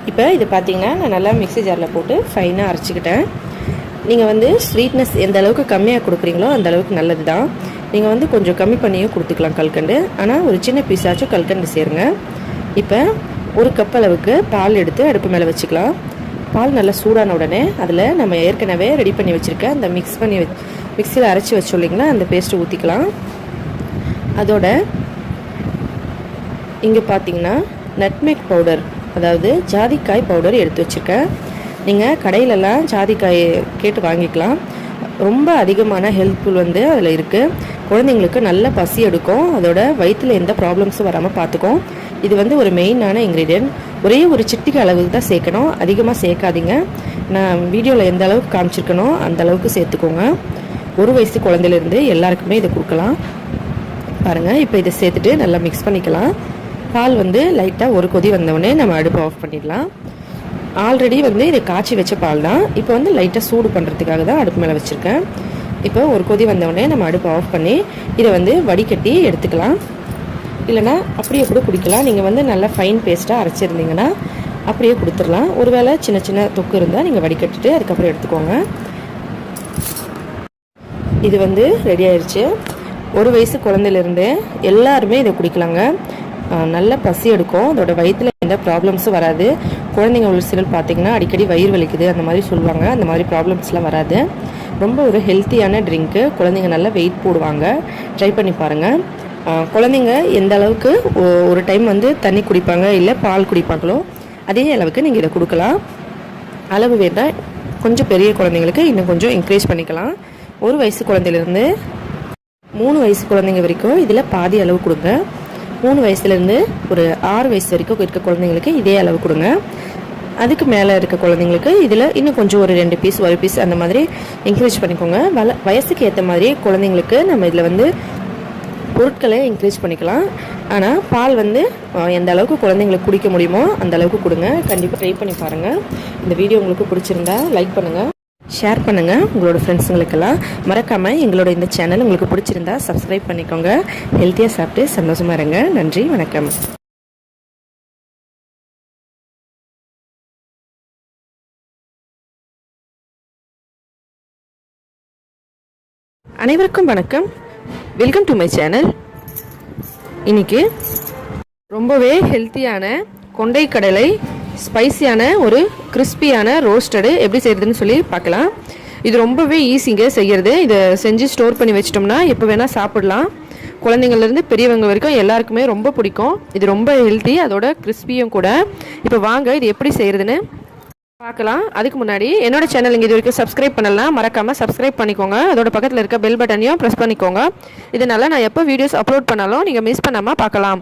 இப்போ இது பார்த்தீங்கன்னா நான் நல்லா மிக்ஸி ஜாரில் போட்டு ஃபைனாக அரைச்சிக்கிட்டேன். நீங்கள் ஸ்வீட்னஸ் எந்த அளவுக்கு கம்மியாக கொடுக்குறீங்களோ அந்த அளவுக்கு நல்லது தான். நீங்கள் கொஞ்சம் கம்மி பண்ணியும் கொடுத்துக்கலாம் கல்கண்டு. ஆனால் ஒரு சின்ன பீஸாச்சும் கல்கண்டு சேருங்க. இப்போ ஒரு கப் அளவுக்கு பால் எடுத்து அடுப்பு மேலே வச்சுக்கலாம். பால் நல்லா சூடான உடனே அதில் நம்ம ஏற்கனவே ரெடி பண்ணி வச்சுருக்க அந்த மிக்ஸியில் அரைச்சி வச்சோம் இல்லைங்களா, அந்த பேஸ்ட்டு ஊற்றிக்கலாம். அதோட இங்கே பார்த்தீங்கன்னா நட்மேக் பவுடர், அதாவது ஜாதிக்காய் பவுடர் எடுத்து வச்சுருக்கேன். நீங்கள் கடையிலலாம் ஜாதிக்காய் கேட்டு வாங்கிக்கலாம். ரொம்ப அதிகமான ஹெல்ப்ஃபுல் அதில் இருக்குது. குழந்தைங்களுக்கு நல்ல பசி எடுக்கும். அதோட வயிற்றில் எந்த ப்ராப்ளம்ஸும் வராமல் பார்த்துக்கும். இது ஒரு மெயினான இன்க்ரீடியன்ட். ஒரே ஒரு சிட்டிகை அளவுக்கு தான் சேர்க்கணும், அதிகமாக சேர்க்காதீங்க. நான் வீடியோவில் எந்த அளவுக்கு காமிச்சிருக்கனோ அந்த அளவுக்கு சேர்த்துக்கோங்க. 1 வயசு குழந்தையிலேருந்து எல்லாருக்குமே இதை கொடுக்கலாம். பாருங்கள், இப்போ இதை சேர்த்துட்டு நல்லா மிக்ஸ் பண்ணிக்கலாம். பால் லைட்டாக ஒரு கொதி வந்தவுடனே நம்ம அடுப்பை ஆஃப் பண்ணிடலாம். ஆல்ரெடி இதை காய்ச்சி வச்ச பால் தான். இப்போ லைட்டாக சூடு பண்ணுறதுக்காக தான் அடுப்பு மேலே வச்சுருக்கேன். இப்போ ஒரு கொதி வந்தவுடனே நம்ம அடுப்பை ஆஃப் பண்ணி இதை வடிகட்டி எடுத்துக்கலாம். இல்லைனா அப்படியே கூட குடிக்கலாம். நீங்கள் நல்லா ஃபைன் பேஸ்ட்டாக அரைச்சிருந்தீங்கன்னா அப்படியே கொடுத்துடலாம். ஒருவேளை சின்ன சின்ன தொக்கு இருந்தால் நீங்கள் வடிகட்டிட்டு அதுக்கப்புறம் எடுத்துக்கோங்க. இது ரெடி ஆயிடுச்சு. 1 வயசு குழந்தையிலேருந்து எல்லாருமே இதை குடிக்கலாங்க. நல்ல பசி எடுக்கும். அதோட வயிற்றில் எந்த ப்ராப்ளம்ஸும் வராது. குழந்தைங்க ஒரு சிலர் பார்த்திங்கன்னா அடிக்கடி வயிறு வலிக்குது அந்த மாதிரி சொல்லுவாங்க. அந்த மாதிரி ப்ராப்ளம்ஸ்லாம் வராது. ரொம்ப ஒரு ஹெல்த்தியான ட்ரிங்க்கு. குழந்தைங்க நல்லா வெயிட் போடுவாங்க. ட்ரை பண்ணி பாருங்கள். குழந்தைங்க எந்த அளவுக்கு ஒரு டைம் தண்ணி குடிப்பாங்க இல்லை பால் குடிப்பாங்களோ அதே அளவுக்கு நீங்கள் இதை கொடுக்கலாம். அளவு வேண்டாம். கொஞ்சம் பெரிய குழந்தைங்களுக்கு இன்னும் கொஞ்சம் என்கரேஜ் பண்ணிக்கலாம். 1 வயசு குழந்தையிலேருந்து 3 வயசு குழந்தைங்க வரைக்கும் இதில் பாதி அளவு கொடுங்க. 3 வயசுலேருந்து ஒரு 6 வயசு வரைக்கும் இருக்க குழந்தைங்களுக்கு இதே அளவு கொடுங்க. அதுக்கு மேலே இருக்க குழந்தைங்களுக்கு இதில் இன்னும் கொஞ்சம் ஒரு 2 பீஸ் 1 பீஸ் அந்த மாதிரி என்கரேஜ் பண்ணிக்கோங்க. வயசுக்கு ஏற்ற மாதிரி குழந்தைங்களுக்கு நம்ம இதில் பொருட்களை என்கரேஜ் பண்ணிக்கலாம். ஆனால் பால் எந்த அளவுக்கு குழந்தைங்களுக்கு குடிக்க முடியுமோ அந்த அளவுக்கு கொடுங்க. கண்டிப்பாக ட்ரை பண்ணி பாருங்கள். இந்த வீடியோ உங்களுக்கு பிடிச்சிருந்தா லைக் பண்ணுங்கள், ஷேர் பண்ணுங்கள் உங்களோட ஃப்ரெண்ட்ஸுங்களுக்கெல்லாம். மறக்காமல் எங்களோட இந்த சேனல் உங்களுக்கு பிடிச்சிருந்தா சப்ஸ்கிரைப் பண்ணிக்கோங்க. ஹெல்த்தியாக சாப்பிட்டு சந்தோஷமாக இருங்க. நன்றி, வணக்கம். அனைவருக்கும் வணக்கம். Welcome to my channel. இன்னைக்கு ரொம்பவே ஹெல்த்தியான கொண்டைக்கடலை ஸ்பைசியான ஒரு கிறிஸ்பியான ரோஸ்டடு எப்படி செய்கிறதுன்னு சொல்லி பார்க்கலாம். இது ரொம்பவே ஈஸிங்க செய்கிறது. இதை செஞ்சு ஸ்டோர் பண்ணி வச்சிட்டோம்னா எப்போ வேணால் சாப்பிடலாம். குழந்தைங்கள்லேருந்து பெரியவங்க வரைக்கும் எல்லாருக்குமே ரொம்ப பிடிக்கும். இது ரொம்ப ஹெல்த்தி, அதோட கிறிஸ்பியும் கூட. இப்போ வாங்க இது எப்படி செய்கிறதுன்னு பார்க்கலாம். அதுக்கு முன்னாடி என்னோட சேனல் நீங்கள் இது வரைக்கும் சப்ஸ்கிரைப் பண்ணலாம், மறக்காமல் சப்ஸ்கிரைப் பண்ணிக்கோங்க. அதோட பக்கத்தில் இருக்க பெல் பட்டனையும் ப்ரெஸ் பண்ணிக்கோங்க. இதனால் நான் எப்போ வீடியோஸ் அப்லோட் பண்ணாலும் நீங்கள் மிஸ் பண்ணாமல் பார்க்கலாம்.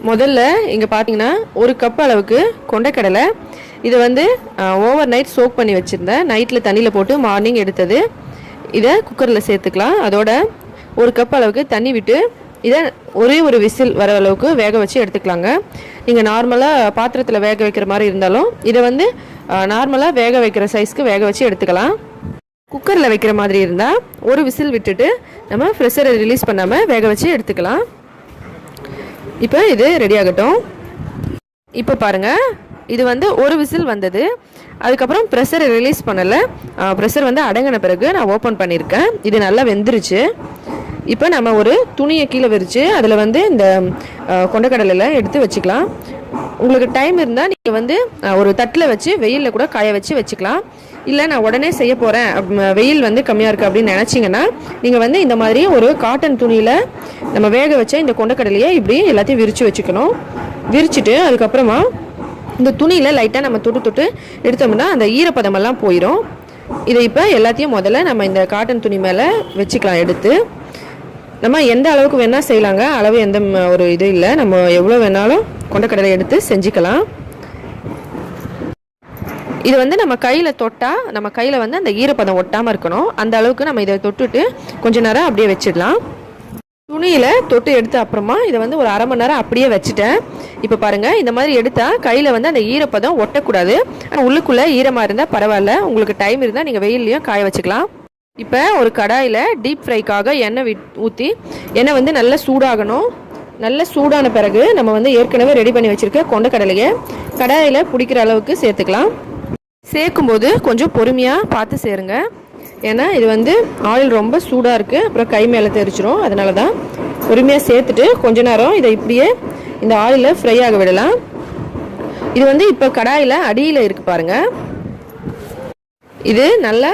முதல்ல இங்கே பார்த்தீங்கன்னா 1 கப் அளவுக்கு கொண்டைக்கடலை. இதை ஓவர் நைட் சோக் பண்ணி வச்சுருந்தேன். நைட்டில் தண்ணியில் போட்டு மார்னிங் எடுத்தது. இதை குக்கரில் சேர்த்துக்கலாம். அதோட 1 கப் அளவுக்கு தண்ணி விட்டு இதை ஒரே ஒரு விசில் வர அளவுக்கு வேக வச்சு எடுத்துக்கலாங்க. நீங்கள் நார்மலாக பாத்திரத்தில் வேக வைக்கிற மாதிரி இருந்தாலும் இதை நார்மலாக வேக வைக்கிற சைஸ்க்கு வேக வச்சு எடுத்துக்கலாம். குக்கரில் வைக்கிற மாதிரி இருந்தால் ஒரு விசில் விட்டுட்டு நம்ம ப்ரெஷரை ரிலீஸ் பண்ணாமல் வேக வச்சு எடுத்துக்கலாம். இப்போ இது ரெடி ஆகட்டும். இப்போ பாருங்கள், இது ஒரு விசில் வந்தது. அதுக்கப்புறம் ப்ரெஷரை ரிலீஸ் பண்ணலை. ப்ரெஷர் அடங்கின பிறகு நான் ஓப்பன் பண்ணியிருக்கேன். இது நல்லா வெந்துருச்சு. இப்போ நம்ம ஒரு துணியை கீழே விரித்து அதில் இந்த கொண்டைக்கடலையில் எடுத்து வச்சுக்கலாம். உங்களுக்கு டைம் இருந்தால் நீங்கள் ஒரு தட்டில் வச்சு வெயிலில் கூட காய வச்சுக்கலாம். இல்லை நான் உடனே செய்ய போகிறேன், வெயில் வந்து கம்மியாக இருக்குது அப்படின்னு நினச்சிங்கன்னா நீங்கள் வந்து இந்த மாதிரி ஒரு காட்டன் துணியில் நம்ம வேக வச்ச இந்த கொண்டக்கடலையை இப்படி எல்லாத்தையும் விரித்து வச்சுக்கணும். விரிச்சுட்டு அதுக்கப்புறமா இந்த துணியில் லைட்டாக நம்ம தொட்டு எடுத்தோம்னா அந்த ஈரப்பதமெல்லாம் போயிடும். இதை இப்போ எல்லாத்தையும் முதல்ல நம்ம இந்த காட்டன் துணி மேலே வச்சுக்கலாம். எடுத்து நம்ம எந்த அளவுக்கு வேணால் செய்யலாங்க, அளவு எந்த ஒரு இது இல்லை, நம்ம எவ்வளோ வேணாலும் கொண்டக்கடலை எடுத்து செஞ்சுக்கலாம். இது வந்து நம்ம கையில் தொட்டால் நம்ம கையில் வந்து அந்த ஈரப்பதம் ஒட்டாமல் இருக்கணும். அந்த அளவுக்கு நம்ம இதை தொட்டுட்டு கொஞ்ச நேரம் அப்படியே வச்சிடலாம். துணியில் தொட்டு எடுத்த அப்புறமா இதை வந்து ஒரு அரை மணி நேரம் அப்படியே வச்சுட்டேன். இப்போ பாருங்கள், இந்த மாதிரி எடுத்தால் கையில் வந்து அந்த ஈரப்பதம் ஒட்டக்கூடாது. ஆனால் உள்ளுக்குள்ளே ஈரமாக இருந்தால் பரவாயில்ல, உங்களுக்கு டைம் இருந்தால் நீங்கள் வெயிலையும் காய வச்சுக்கலாம். இப்போ ஒரு கடாயில் டீப் ஃப்ரைக்காக எண்ணெய் ஊற்றி எண்ணெய் வந்து நல்லா சூடாகணும். நல்லா சூடான பிறகு நம்ம வந்து ஏற்கனவே ரெடி பண்ணி வச்சுருக்க கொண்டக்கடலையை கடாயில் பிடிக்கிற அளவுக்கு சேர்த்துக்கலாம். சேர்க்கும்போது கொஞ்சம் பொறுமையாக பார்த்து சேருங்க. ஏன்னா இது வந்து ஆயில் ரொம்ப சூடாக இருக்குது, அப்புறம் கை மேலே தெரிச்சிரும். அதனால தான் பொறுமையாக சேர்த்துட்டு கொஞ்ச நேரம் இதை இப்படியே இந்த ஆயிலில் ஃப்ரை ஆக விடலாம். இது வந்து இப்போ கடாயில் அடியில் இருக்குது பாருங்கள், இது நல்லா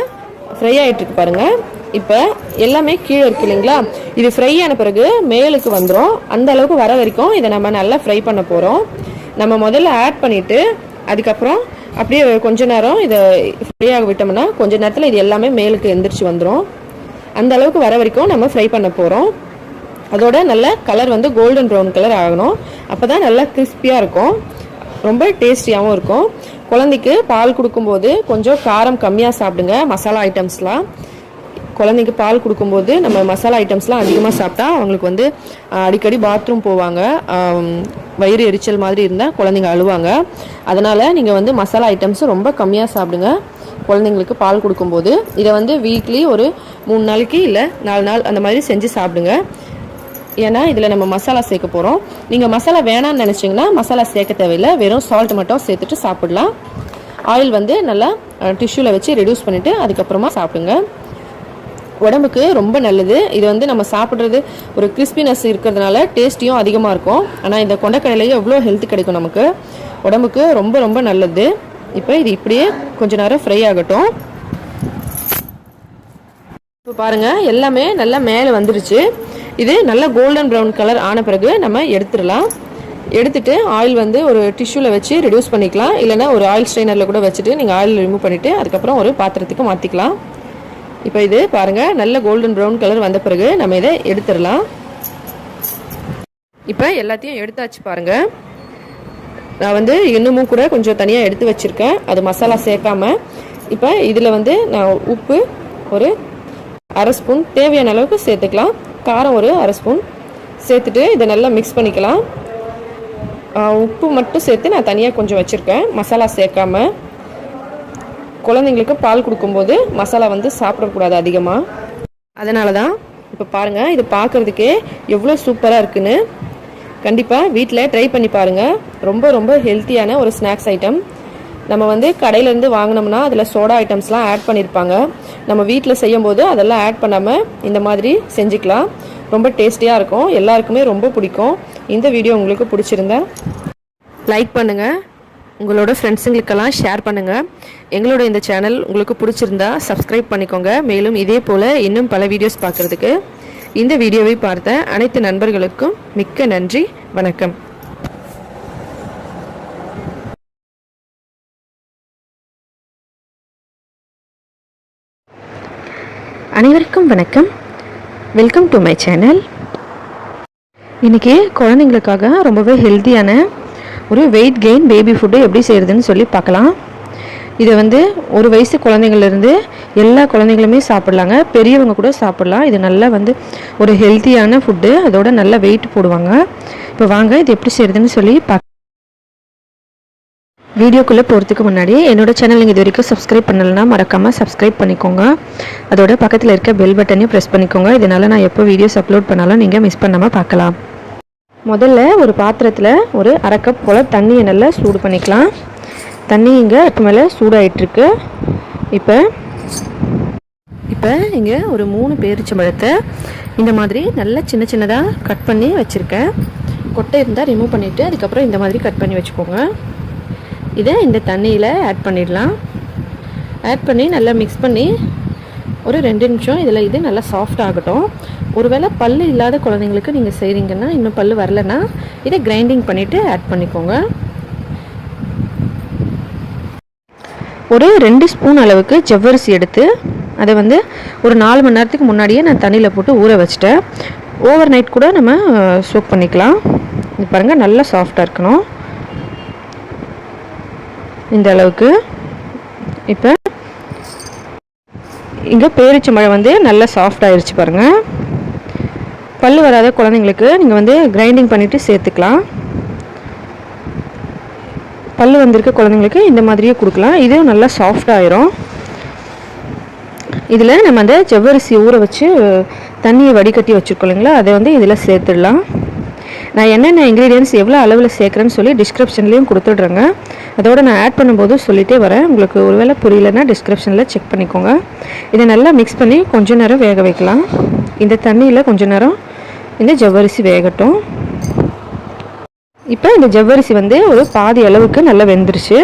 ஃப்ரை ஆகிட்டுருக்கு பாருங்கள். இப்போ எல்லாமே கீழே இருக்குது இல்லைங்களா, இது ஃப்ரை ஆன பிறகு மேலுக்கு வந்துடும். அந்த அளவுக்கு வர வரைக்கும் இதை நம்ம நல்லா ஃப்ரை பண்ண போகிறோம். நம்ம முதல்ல ஆட் பண்ணிவிட்டு அதுக்கப்புறம் அப்படியே கொஞ்ச நேரம் இதை ஃப்ரை ஆக விட்டோம்னா கொஞ்ச நேரத்தில் இது எல்லாமே மேலுக்கு எந்திரிச்சு வந்துடும். அந்த அளவுக்கு வர வரைக்கும் நம்ம ஃப்ரை பண்ண போகிறோம். அதோட நல்ல கலர் வந்து கோல்டன் ப்ரௌன் கலர் ஆகணும். அப்போ தான் நல்லா கிறிஸ்பியாக இருக்கும், ரொம்ப டேஸ்டியாகவும் இருக்கும். குழந்தைக்கு பால் கொடுக்கும்போது கொஞ்சம் காரம் கம்மியாக சாப்பிடுங்க. மசாலா ஐட்டம்ஸ்லாம் குழந்தைக்கு பால் கொடுக்கும்போது நம்ம மசாலா ஐட்டம்ஸ்லாம் அதிகமாக சாப்பிட்டா அவங்களுக்கு வந்து அடிக்கடி பாத்ரூம் போவாங்க, வயிறு எரிச்சல் மாதிரி இருந்தால் குழந்தைங்க அழுவாங்க. அதனால் நீங்கள் வந்து மசாலா ஐட்டம்ஸ் ரொம்ப கம்மியாக சாப்பிடுங்க குழந்தைங்களுக்கு பால் கொடுக்கும்போது. இதை வந்து வீக்லி ஒரு 3 நாளைக்கு இல்லை 4 நாள் அந்த மாதிரி செஞ்சு சாப்பிடுங்க. ஏன்னா இதில் நம்ம மசாலா சேர்க்க போகிறோம். நீங்கள் மசாலா வேணான்னு நினச்சிங்கன்னா மசாலா சேர்க்க தேவையில்லை, வெறும் சால்ட் மட்டும் சேர்த்துட்டு சாப்பிடலாம். ஆயில் வந்து நல்லா டிஷ்யூவில் வச்சு ரெடியூஸ் பண்ணிவிட்டு அதுக்கப்புறமா சாப்பிடுங்க. உடம்புக்கு ரொம்ப நல்லது. இது வந்து நம்ம சாப்பிட்றது ஒரு கிறிஸ்பினஸ் இருக்கிறதுனால டேஸ்டியும் அதிகமாக இருக்கும். ஆனால் இந்த கொண்டக்கடலையே எவ்வளோ ஹெல்த் கிடைக்கும் நமக்கு, உடம்புக்கு ரொம்ப ரொம்ப நல்லது. இப்போ இது இப்படியே கொஞ்ச நேரம் ஃப்ரை ஆகட்டும். இப்போ பாருங்கள், எல்லாமே நல்லா மேலே வந்துருச்சு. இது நல்லா கோல்டன் ப்ரௌன் கலர் ஆன பிறகு நம்ம எடுத்துடலாம். எடுத்துட்டு ஆயில் வந்து ஒரு டிஷ்யூவில் வச்சு ரெடியூஸ் பண்ணிக்கலாம், இல்லைனா ஒரு ஆயில் ஸ்ட்ரெயினரில் கூட வச்சுட்டு நீங்கள் ஆயில் ரிமூவ் பண்ணிவிட்டு அதுக்கப்புறம் ஒரு பாத்திரத்துக்கு மாற்றிக்கலாம். இப்போ இது பாருங்கள், நல்ல கோல்டன் ப்ரௌன் கலர் வந்த பிறகு நம்ம இதை எடுத்துடலாம். இப்போ எல்லாத்தையும் எடுத்தாச்சு பாருங்கள். நான் வந்து இன்னமும் கூட கொஞ்சம் தனியாக எடுத்து வச்சுருக்கேன், அது மசாலா சேர்க்காம. இப்போ இதில் வந்து நான் உப்பு ஒரு அரை ஸ்பூன் தேவையான அளவுக்கு சேர்த்துக்கலாம், காரம் ஒரு அரை ஸ்பூன் சேர்த்துட்டு இதை நல்லா மிக்ஸ் பண்ணிக்கலாம். உப்பு மட்டும் சேர்த்து நான் தனியாக கொஞ்சம் வச்சுருக்கேன், மசாலா சேர்க்காம. குழந்தைங்களுக்கு பால் கொடுக்கும்போது மசாலா வந்து சாப்பிடக்கூடாது அதிகமாக, அதனால தான். இப்போ பாருங்கள், இது பார்க்குறதுக்கே எவ்வளோ சூப்பராக இருக்குன்னு. கண்டிப்பாக வீட்டில் ட்ரை பண்ணி பாருங்கள். ரொம்ப ரொம்ப ஹெல்த்தியான ஒரு ஸ்நாக்ஸ் ஐட்டம். நம்ம வந்து கடையிலேருந்து வாங்கினோம்னா அதில் சோடா ஐட்டம்ஸ்லாம் ஆட் பண்ணியிருப்பாங்க. நம்ம வீட்டில் செய்யும்போது அதெல்லாம் ஆட் பண்ணாமல் இந்த மாதிரி செஞ்சுக்கலாம். ரொம்ப டேஸ்டியாக இருக்கும், எல்லாருக்குமே ரொம்ப பிடிக்கும். இந்த வீடியோ உங்களுக்கு பிடிச்சிருந்தா லைக் பண்ணுங்கள், உங்களோட ஃப்ரெண்ட்ஸுங்களுக்கெல்லாம் ஷேர் பண்ணுங்கள். எங்களோட இந்த சேனல் உங்களுக்கு பிடிச்சிருந்தா சப்ஸ்கிரைப் பண்ணிக்கோங்க. மேலும் இதே போல் இன்னும் பல வீடியோஸ் பார்க்குறதுக்கு இந்த வீடியோவை பார்த்த அனைத்து நண்பர்களுக்கும் மிக்க நன்றி. வணக்கம். அனைவருக்கும் வணக்கம். Welcome to my channel. இன்றைக்கி குழந்தைங்களுக்காக ரொம்பவே ஹெல்த்தியான ஒரு வெயிட் கெயின் பேபி ஃபுட்டு எப்படி செய்கிறதுன்னு சொல்லி பார்க்கலாம். இதை வந்து 1 வயசு குழந்தைங்கள்லேருந்து எல்லா குழந்தைங்களுமே சாப்பிட்லாங்க, பெரியவங்க கூட சாப்பிட்லாம். இது நல்லா வந்து ஒரு ஹெல்த்தியான ஃபுட்டு, அதோட நல்ல வெயிட் போடுவாங்க. இப்போ வாங்க இது எப்படி செய்கிறதுன்னு சொல்லி வீடியோக்குள்ளே போகிறதுக்கு முன்னாடி என்னோட சேனல் நீங்கள் இது வரைக்கும் சப்ஸ்கிரைப் பண்ணலைன்னா மறக்காமல் சப்ஸ்கிரைப் பண்ணிக்கோங்க. அதோட பக்கத்தில் இருக்க பெல் பட்டனையும் ப்ரெஸ் பண்ணிக்கோங்க. இதனால் நான் எப்போ வீடியோஸ் அப்லோட் பண்ணாலும் நீங்கள் மிஸ் பண்ணாமல் பார்க்கலாம். முதல்ல ஒரு பாத்திரத்தில் ஒரு அரை கப் போல் தண்ணியை நல்லா சூடு பண்ணிக்கலாம். தண்ணி இங்கே இப்போ மேலே சூடாகிட்டுருக்கு. இப்போ இங்கே ஒரு 3 பேரிச்சம்பழத்தை இந்த மாதிரி நல்லா சின்ன சின்னதாக கட் பண்ணி வச்சுருக்கேன். கொட்டை இருந்தால் ரிமூவ் பண்ணிவிட்டு அதுக்கப்புறம் இந்த மாதிரி கட் பண்ணி வச்சுக்கோங்க. இதை இந்த தண்ணியில் ஆட் பண்ணிடலாம். ஆட் பண்ணி நல்லா மிக்ஸ் பண்ணி ஒரு 2 நிமிஷம் இதில் இது நல்லா சாஃப்ட் ஆகட்டும். ஒருவேளை பல்லு இல்லாத குழந்தைங்களுக்கு நீங்கள் செய்கிறீங்கன்னா, இன்னும் பல்லு வரலைன்னா இதை கிரைண்டிங் பண்ணிவிட்டு ஆட் பண்ணிக்கோங்க. ஒரு 2 ஸ்பூன் அளவுக்கு ஜவ்வரிசி எடுத்து அதை வந்து ஒரு 4 மணி நேரத்துக்கு முன்னாடியே நான் தண்ணியில் போட்டு ஊற வச்சுட்டேன். ஓவர் நைட் கூட நம்ம சோக் பண்ணிக்கலாம். இது பாருங்கள், நல்லா சாஃப்டாக இருக்கணும் இந்த அளவுக்கு. இப்போ இங்கே பேரிச்சம்பழம் வந்து நல்லா சாஃப்ட் ஆயிடுச்சு பாருங்கள். பல்லு வராத குழந்தைங்களுக்கு நீங்கள் வந்து கிரைண்டிங் பண்ணிவிட்டு சேர்த்துக்கலாம். பல்லு வந்திருக்க குழந்தைங்களுக்கு இந்த மாதிரியே கொடுக்கலாம். இதுவும் நல்லா சாஃப்ட் ஆயிரும். இதில் நம்ம அந்த ஜவ்வரிசி ஊற வச்சு தண்ணியை வடிகட்டி வச்சுருக்கோம் இல்லைங்களா, அதை வந்து இதில் சேர்த்துடலாம். நான் என்னென்ன இன்க்ரீடியன்ட்ஸ் எவ்வளோ அளவில் சேர்க்குறேன்னு சொல்லி டிஸ்கிரிப்ஷன்லேயும் கொடுத்துட்றேங்க. அதோடு நான் ஆட் பண்ணும்போது சொல்லிகிட்டே வரேன். உங்களுக்கு ஒருவேளை புரியலைன்னா டிஸ்கிரிப்ஷனில் செக் பண்ணிக்கோங்க. இதை நல்லா மிக்ஸ் பண்ணி கொஞ்சம் நேரம் வேக வைக்கலாம். இந்த தண்ணியில் கொஞ்சம் நேரம் இந்த ஜவ்வரிசி வேகட்டும். இப்போ இந்த ஜவ்வரிசி வந்து ஒரு பாதி அளவுக்கு நல்லா வெந்துருச்சு.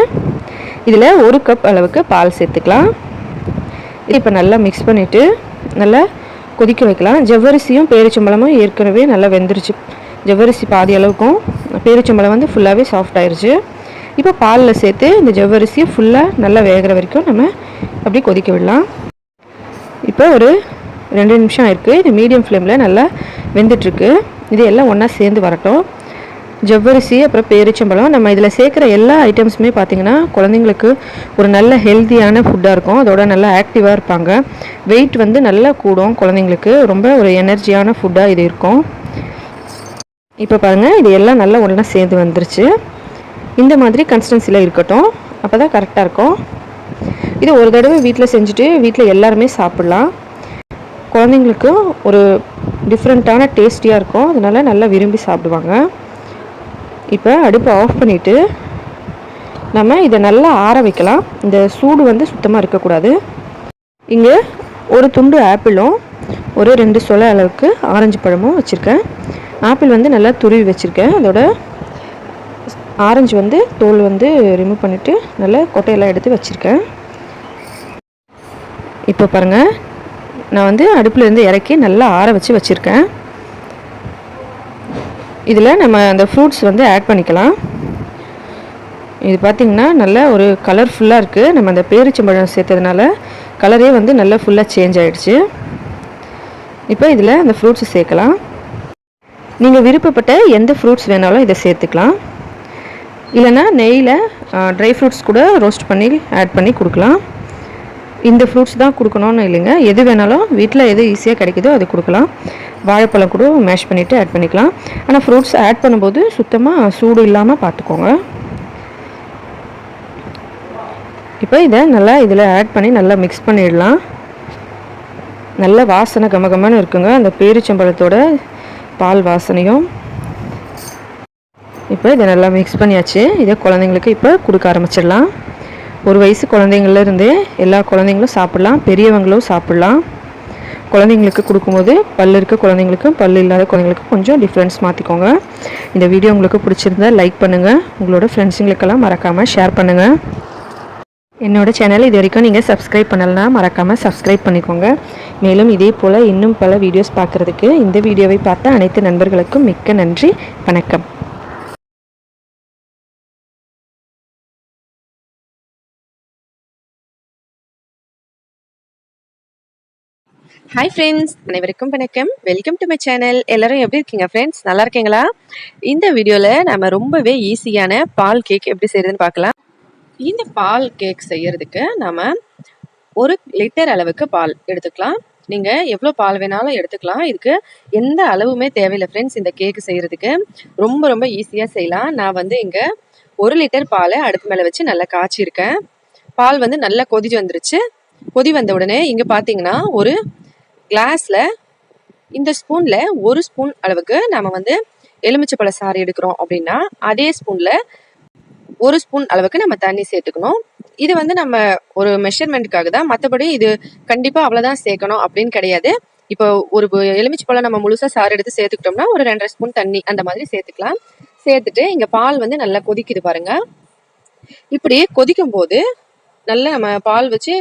இதில் 1 கப் அளவுக்கு பால் சேர்த்துக்கலாம். இப்போ நல்லா மிக்ஸ் பண்ணிவிட்டு நல்லா கொதிக்க வைக்கலாம். ஜவ்வரிசியும் பேரிச்சம்பழமும் ஏற்கனவே நல்லா வெந்துருச்சு. ஜவ்வரிசி பாதி அளவுக்கும் பேரிச்சம்பழம் வந்து ஃபுல்லாகவே சாஃப்ட் ஆயிடுச்சு. இப்போ பாலில் சேர்த்து இந்த ஜவ்வரிசியை ஃபுல்லாக நல்லா வேகிற வரைக்கும் நம்ம அப்படி கொதிக்க விடலாம். இப்போ ஒரு 2 நிமிஷம் ஆயிருக்கு. இது மீடியம் ஃப்ளேமில் நல்லா வெந்துட்டுருக்கு. இது எல்லாம் ஒன்றா சேர்ந்து வரட்டும். ஜவ்வரிசி அப்புறம் பேரிச்சம்பழம் நம்ம இதில் சேர்க்குற எல்லா ஐட்டம்ஸுமே பார்த்திங்கன்னா குழந்தைங்களுக்கு ஒரு நல்ல ஹெல்த்தியான ஃபுட்டாக இருக்கும். அதோட நல்லா ஆக்டிவாக இருப்பாங்க. வெயிட் வந்து நல்லா கூடும். குழந்தைங்களுக்கு ரொம்ப ஒரு எனர்ஜியான ஃபுட்டாக இது இருக்கும். இப்போ பாருங்கள், இது எல்லாம் நல்லா ஒன்றா சேர்ந்து வந்துருச்சு. இந்த மாதிரி கன்சிஸ்டன்சியில் இருக்கட்டும். அப்போ தான் கரெக்டாக இருக்கும். இது ஒரு தடவை வீட்டில் செஞ்சுட்டு வீட்டில் எல்லாருமே சாப்பிட்லாம். குழந்தைங்களுக்கு ஒரு டிஃப்ரெண்ட்டான டேஸ்டியாக இருக்கும். அதனால் நல்லா விரும்பி சாப்பிடுவாங்க. இப்போ அடுப்பை ஆஃப் பண்ணிவிட்டு நம்ம இதை நல்லா ஆற வைக்கலாம். இந்த சூடு வந்து சுத்தமாக இருக்கக்கூடாது. இங்கே ஒரு துண்டு ஆப்பிளும் ஒரு 2 சொலை அளவுக்கு ஆரஞ்சு பழமும் வச்சுருக்கேன். ஆப்பிள் வந்து நல்லா துருவி வச்சுருக்கேன். அதோட ஆரஞ்சு வந்து தோல் வந்து ரிமூவ் பண்ணிவிட்டு நல்லா கொட்டையெல்லாம் எடுத்து வச்சுருக்கேன். இப்போ பாருங்கள், நான் வந்து அடுப்புலேருந்து இறக்கி நல்லா ஆற வச்சுருக்கேன். இதில் நம்ம அந்த ஃப்ரூட்ஸ் வந்து ஆட் பண்ணிக்கலாம். இது பார்த்திங்கன்னா நல்ல ஒரு கலர்ஃபுல்லாக இருக்குது. நம்ம அந்த பேரிச்சம்பழம் சேர்த்ததுனால கலரே வந்து நல்லா ஃபுல்லாக சேஞ்ச் ஆகிடுச்சு. இப்போ இதில் அந்த ஃப்ரூட்ஸ் சேர்க்கலாம். நீங்கள் விருப்பப்பட்ட எந்த ஃப்ரூட்ஸ் வேணாலும் இதை சேர்த்துக்கலாம். இல்லைனா நெய்யில் ட்ரை ஃப்ரூட்ஸ் கூட ரோஸ்ட் பண்ணி ஆட் பண்ணி கொடுக்கலாம். இந்த ஃப்ரூட்ஸ் தான் கொடுக்கணும்னு இல்லைங்க, எது வேணாலும் வீட்டில் எது ஈஸியாக கிடைக்குதோ அது கொடுக்கலாம். வாழைப்பழம் கூட மேஷ் பண்ணிவிட்டு ஆட் பண்ணிக்கலாம். ஆனால் ஃப்ரூட்ஸ் ஆட் பண்ணும்போது சுத்தமாக சூடு இல்லாமல் பார்த்துக்கோங்க. இப்போ இதை நல்லா இதில் ஆட் பண்ணி நல்லா மிக்ஸ் பண்ணிடலாம். நல்ல வாசனை கமகமன்னு இருக்குங்க, அந்த பேரிச்சம்பழத்தோட பால் வாசனையும். இப்போ இதை நல்லா மிக்ஸ் பண்ணியாச்சு. இதை குழந்தைங்களுக்கு இப்போ கொடுக்க ஆரம்பிச்சிடலாம். 1 வயசு குழந்தைங்கள்லேருந்து எல்லா குழந்தைங்களும் சாப்பிட்லாம், பெரியவங்களும் சாப்பிட்லாம். குழந்தைங்களுக்கு கொடுக்கும்போது பல் இருக்க குழந்தைங்களுக்கும் பல் இல்லாத குழந்தைங்களுக்கும் கொஞ்சம் டிஃப்ரென்ஸ் மாற்றிக்கோங்க. இந்த வீடியோ உங்களுக்கு பிடிச்சிருந்தா லைக் பண்ணுங்கள். உங்களோட ஃப்ரெண்ட்ஸுங்களுக்கெல்லாம் மறக்காமல் ஷேர் பண்ணுங்கள். என்னோடய சேனல் இது வரைக்கும் நீங்கள் சப்ஸ்கிரைப் பண்ணலைன்னா மறக்காமல் சப்ஸ்கிரைப் பண்ணிக்கோங்க. மேலும் இதே போல் இன்னும் பல வீடியோஸ் பார்க்குறதுக்கு இந்த வீடியோவை பார்த்த அனைத்து நண்பர்களுக்கும் மிக்க நன்றி. வணக்கம். ஹாய் ஃப்ரெண்ட்ஸ், அனைவருக்கும் வணக்கம். Welcome to my channel. எல்லாரும் எப்படி இருக்கீங்க ஃப்ரெண்ட்ஸ்? நல்லா இருக்கீங்களா? இந்த வீடியோவில் நம்ம ரொம்பவே ஈஸியான பால் கேக் எப்படி செய்யறதுன்னு பார்க்கலாம். இந்த பால் கேக் செய்யறதுக்கு நம்ம 1 லிட்டர் அளவுக்கு பால் எடுத்துக்கலாம். நீங்கள் எவ்வளோ பால் வேணாலும் எடுத்துக்கலாம். இதுக்கு எந்த அளவுமே தேவையில்லை ஃப்ரெண்ட்ஸ். இந்த கேக்கு செய்யறதுக்கு ரொம்ப ரொம்ப ஈஸியாக செய்யலாம். நான் வந்து இங்கே 1 லிட்டர் பாலை அடுப்பு மேலே வச்சு நல்லா காய்ச்சிருக்கேன். பால் வந்து நல்லா கொதிச்சு வந்துருச்சு. கொதி வந்த உடனே இங்கே பார்த்தீங்கன்னா ஒரு கிளாஸில் இந்த ஸ்பூனில் 1 ஸ்பூன் அளவுக்கு நம்ம வந்து எலுமிச்சைப்பழ சாறு எடுக்கிறோம் அப்படின்னா அதே ஸ்பூனில் 1 ஸ்பூன் அளவுக்கு நம்ம தண்ணி சேர்த்துக்கணும். இது வந்து நம்ம ஒரு மெஷர்மெண்ட்டுக்காக தான், மற்றபடி இது கண்டிப்பாக அவ்வளோதான் சேர்க்கணும் அப்படின்னு கிடையாது. இப்போ ஒரு எலுமிச்சைப்பழம் நம்ம முழுசாக சாறு எடுத்து சேர்த்துக்கிட்டோம்னா ஒரு 2.5 ஸ்பூன் தண்ணி அந்த மாதிரி சேர்த்துக்கலாம். சேர்த்துட்டு இங்கே பால் வந்து நல்லா கொதிக்குது பாருங்க. இப்படி கொதிக்கும் போது நல்லா நம்ம பால் வச்சு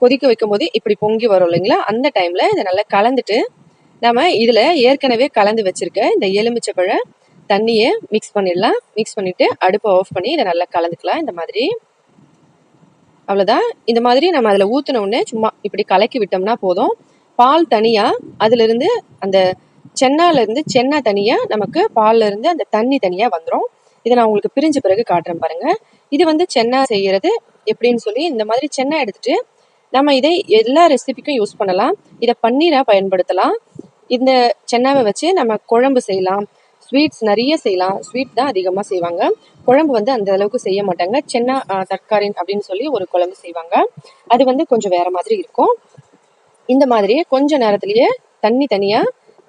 கொதிக்க வைக்கும் போது இப்படி பொங்கி வரும் இல்லைங்களா, அந்த டைம்ல இதை நல்லா கலந்துட்டு நம்ம இதுல ஏற்கனவே கலந்து வச்சிருக்க இந்த எலுமிச்சப்பழ தண்ணியை மிக்ஸ் பண்ணிடலாம். மிக்ஸ் பண்ணிட்டு அடுப்பை ஆஃப் பண்ணி இதை நல்லா கலந்துக்கலாம். இந்த மாதிரி அவ்வளவுதான். இந்த மாதிரி நம்ம அதுல ஊத்தின உடனே சும்மா இப்படி கலக்கி விட்டோம்னா போதும். பால் தனியா, அதுல இருந்து அந்த சென்னால இருந்து சென்னா தனியா, நமக்கு பால்ல இருந்து அந்த தண்ணி தனியா வந்துடும். இதை நான் உங்களுக்கு பிரிஞ்ச பிறகு காட்டுறேன் பாருங்க. இது வந்து சென்னா செய்யறது எப்படின்னு சொல்லி இந்த மாதிரி சென்னா எடுத்துட்டு நம்ம இதை எல்லா ரெசிபிக்கும் யூஸ் பண்ணலாம். இதை பன்னீரா பயன்படுத்தலாம். இந்த சென்னாவை வச்சு நம்ம குழம்பு செய்யலாம், ஸ்வீட்ஸ் நிறைய செய்யலாம். ஸ்வீட் தான் அதிகமாக செய்வாங்க, குழம்பு வந்து அந்த அளவுக்கு செய்ய மாட்டாங்க. சென்னா தற்காரின் அப்படின்னு சொல்லி ஒரு குழம்பு செய்வாங்க, அது வந்து கொஞ்சம் வேற மாதிரி இருக்கும். இந்த மாதிரி கொஞ்ச நேரத்திலேயே தண்ணி தனியா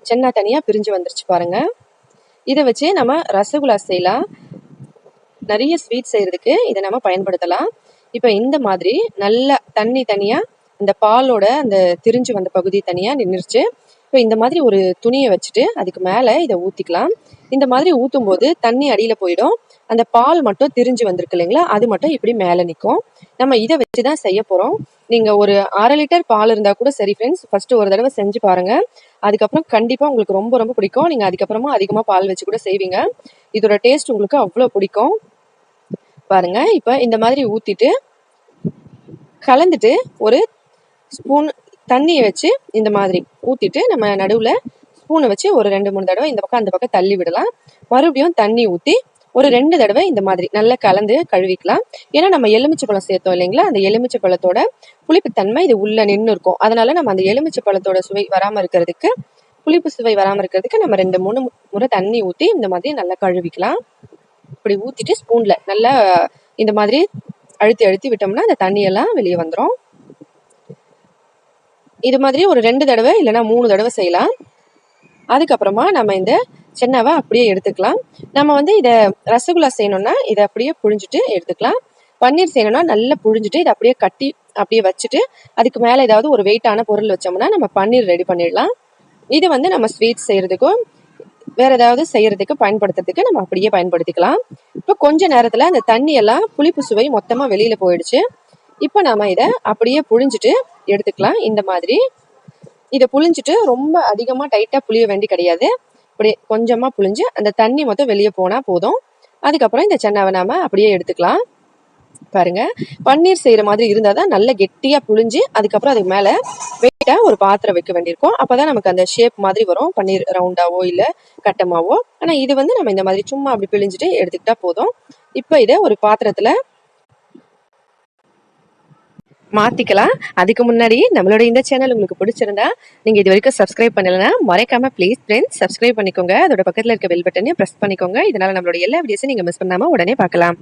சென்னா தனியா பிரிஞ்சு வந்துருச்சு பாருங்க. இதை வச்சு நம்ம ரசகுல்லா செய்யலாம், நிறைய ஸ்வீட் செய்யறதுக்கு இதை நம்ம பயன்படுத்தலாம். இப்போ இந்த மாதிரி நல்லா தண்ணி தனியா அந்த பாலோட அந்த திரிஞ்சு வந்த பகுதி தனியா நின்றுச்சு. இப்போ இந்த மாதிரி ஒரு துணியை வச்சுட்டு அதுக்கு மேலே இதை ஊற்றிக்கலாம். இந்த மாதிரி ஊற்றும் போது தண்ணி அடியில் போயிடும், அந்த பால் மட்டும் திரிஞ்சு வந்திருக்கு இல்லைங்களா, அது மட்டும் இப்படி மேலே நிற்கும். நம்ம இதை வச்சு தான் செய்ய போகிறோம். நீங்கள் ஒரு 1/2 லிட்டர் பால் இருந்தால் கூட சரி ஃப்ரெண்ட்ஸ், ஃபஸ்ட்டு ஒரு தடவை செஞ்சு பாருங்கள். அதுக்கப்புறம் கண்டிப்பாக உங்களுக்கு ரொம்ப ரொம்ப பிடிக்கும். நீங்கள் அதுக்கப்புறமா அதிகமாக பால் வச்சு கூட செய்வீங்க. இதோட டேஸ்ட் உங்களுக்கு அவ்வளோ பிடிக்கும் பாருங்க. இப்போ இந்த மாதிரி ஊற்றிட்டு கலந்துட்டு ஒரு ஸ்பூன் தண்ணியை வச்சு இந்த மாதிரி ஊற்றிட்டு நம்ம நடுவில் ஸ்பூனை வச்சு ஒரு 2-3 தடவை இந்த பக்கம் அந்த பக்கம் தள்ளி விடலாம். மறுபடியும் தண்ணி ஊற்றி ஒரு 2 தடவை இந்த மாதிரி நல்லா கலந்து கழுவிக்கலாம். ஏன்னா நம்ம எலுமிச்சை பழம் சேர்த்தோம் இல்லைங்களா, அந்த எலுமிச்சை பழத்தோட புளிப்புத்தன்மை இது உள்ள நின்று இருக்கும். அதனால நம்ம அந்த எலுமிச்சை பழத்தோட சுவை வராமல் இருக்கிறதுக்கு, புளிப்பு சுவை வராமல் இருக்கிறதுக்கு நம்ம 2-3 முறை தண்ணி ஊற்றி இந்த மாதிரி நல்லா கழுவிக்கலாம். இப்படி ஊற்றிட்டு ஸ்பூனில் நல்லா இந்த மாதிரி அழுத்தி அழுத்தி விட்டோம்னா அந்த தண்ணியெல்லாம் வெளியே வந்துடும். இது மாதிரி ஒரு 2 தடவை இல்லைன்னா 3 தடவை செய்யலாம். அதுக்கப்புறமா நம்ம இந்த சென்னாவை அப்படியே எடுத்துக்கலாம். நம்ம வந்து இதை ரசகுல்லா செய்யணும்னா இதை அப்படியே புழிஞ்சிட்டு எடுத்துக்கலாம். பன்னீர் செய்யணும்னா நல்லா புழிஞ்சிட்டு இதை அப்படியே கட்டி அப்படியே வச்சுட்டு அதுக்கு மேலே ஏதாவது ஒரு வெயிட்டான பொருள் வச்சோம்னா நம்ம பன்னீர் ரெடி பண்ணிடலாம். இது வந்து நம்ம ஸ்வீட் செய்யறதுக்கும் வேற ஏதாவது செய்யறதுக்கு பயன்படுத்துறதுக்கு நம்ம அப்படியே பயன்படுத்திக்கலாம். இப்போ கொஞ்ச நேரத்துல அந்த தண்ணி எல்லாம் புளிப்பு சுவை மொத்தமா வெளியில போயிடுச்சு. இப்போ நாம இதை அப்படியே புழிஞ்சிட்டு எடுத்துக்கலாம். இந்த மாதிரி இதை புழிஞ்சிட்டு ரொம்ப அதிகமா டைட்டா புளிய வேண்டி கிடையாது. இப்படி கொஞ்சமா புழிஞ்சு அந்த தண்ணி மொத்தம் வெளியே போனா போதும். அதுக்கப்புறம் இந்த சென்னாவை நாம அப்படியே எடுத்துக்கலாம். பாருங்க, பன்னீர் செய்யற மாதிரி இருந்தாதான் நல்ல கெட்டியா புழிஞ்சு அதுக்கப்புறம் அதுக்கு மேல வெயிட்டா ஒரு பாத்திரம் வைக்க வேண்டியிருக்கும். அப்பதான் நமக்கு அந்த ஷேப் மாதிரி வரும், பன்னீர் ரவுண்டாவோ இல்ல கட்டமாவோ. ஆனா இது வந்து நம்ம இந்த மாதிரி சும்மா அப்படி பிழிஞ்சிட்டு எடுத்துக்கிட்டா போதும். இப்ப இதை ஒரு பாத்திரத்துல மாத்திக்கலாம். அதுக்கு முன்னாடி நம்மளோட இந்த சேனல் உங்களுக்கு பிடிச்சிருந்தா நீங்க இது வரைக்கும் சப்ஸ்கிரைப் பண்ணலன்னா மறக்காம ப்ளீஸ் ஃப்ரெண்ட்ஸ் சப்ஸ்கிரைப் பண்ணிக்கோங்க. அதோட பக்கத்துல இருக்க பெல் பட்டனையும் பிரஸ் பண்ணிக்கோங்க. இதனால நம்மளோட எல்லா வீடியோஸும் நீங்க மிஸ் பண்ணாம உடனே பார்க்கலாம்.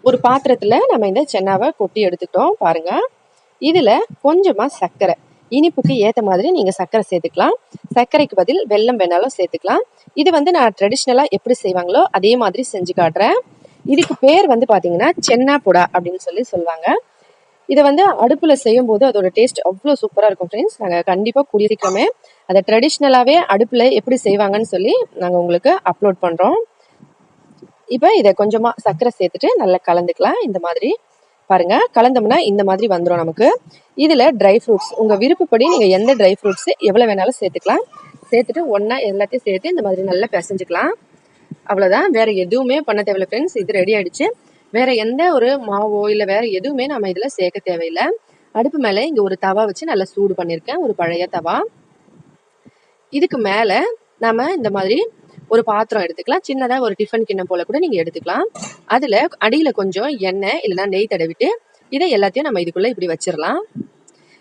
ஒரு பாத்திரத்துல நம்ம இந்த சென்னாவை கொட்டி எடுத்துட்டோம் பாருங்க. இதுல கொஞ்சமா சர்க்கரை, இனிப்புக்கு ஏத்த மாதிரி நீங்க சர்க்கரை சேர்த்துக்கலாம். சர்க்கரைக்கு பதில் வெல்லம் வேணாலும் சேர்த்துக்கலாம். இது வந்து நான் ட்ரெடிஷ்னலா எப்படி செய்வாங்களோ அதே மாதிரி செஞ்சு காட்டுறேன். இதுக்கு பேர் வந்து பாத்தீங்கன்னா சென்னா புடா அப்படின்னு சொல்லி சொல்லுவாங்க. இதை வந்து அடுப்புல செய்யும் போது அதோட டேஸ்ட் அவ்வளோ சூப்பரா இருக்கும் ஃப்ரெண்ட்ஸ். நாங்க கண்டிப்பா கூடிய சீக்கிரமே அதை ட்ரெடிஷ்னலாவே அடுப்புல எப்படி செய்வாங்கன்னு சொல்லி நாங்க உங்களுக்கு அப்லோட் பண்றோம். இப்போ இதை கொஞ்சமா சர்க்கரை சேர்த்துட்டு நல்லா கலந்துக்கலாம். இந்த மாதிரி பாருங்க, கலந்தோம்னா இந்த மாதிரி வந்துடும் நமக்கு. இதுல ட்ரை ஃப்ரூட்ஸ் உங்க விருப்பப்படி நீங்க எந்த ட்ரை ஃப்ரூட்ஸ் எவ்வளவு வேணாலும் சேர்த்துக்கலாம். சேர்த்துட்டு ஒன்னா எல்லாத்தையும் சேர்த்து இந்த மாதிரி நல்லா பிசைஞ்சுக்கலாம். அவ்வளவுதான், வேற எதுவுமே பண்ண தேவையில்லை ஃப்ரெண்ட்ஸ். இது ரெடி ஆயிடுச்சு. வேற எந்த ஒரு மாவோ இல்ல வேற எதுவுமே நம்ம இதுல சேர்க்க தேவையில்லை. அடுப்பு மேல இங்க ஒரு தவா வச்சு நல்லா சூடு பண்ணிருக்கேன், ஒரு பழைய தவா. இதுக்கு மேல நாம இந்த மாதிரி ஒரு பாத்திரம் எடுத்துக்கலாம். சின்னதா ஒரு டிஃபன் கிண்ணம் போல கூட நீங்க எடுத்துக்கலாம். அதுல அடியில கொஞ்சம் எண்ணெய் இல்லைன்னா நெய் தடவிட்டு இதை எல்லாத்தையும் நம்ம இதுக்குள்ள இப்படி வச்சிடலாம்.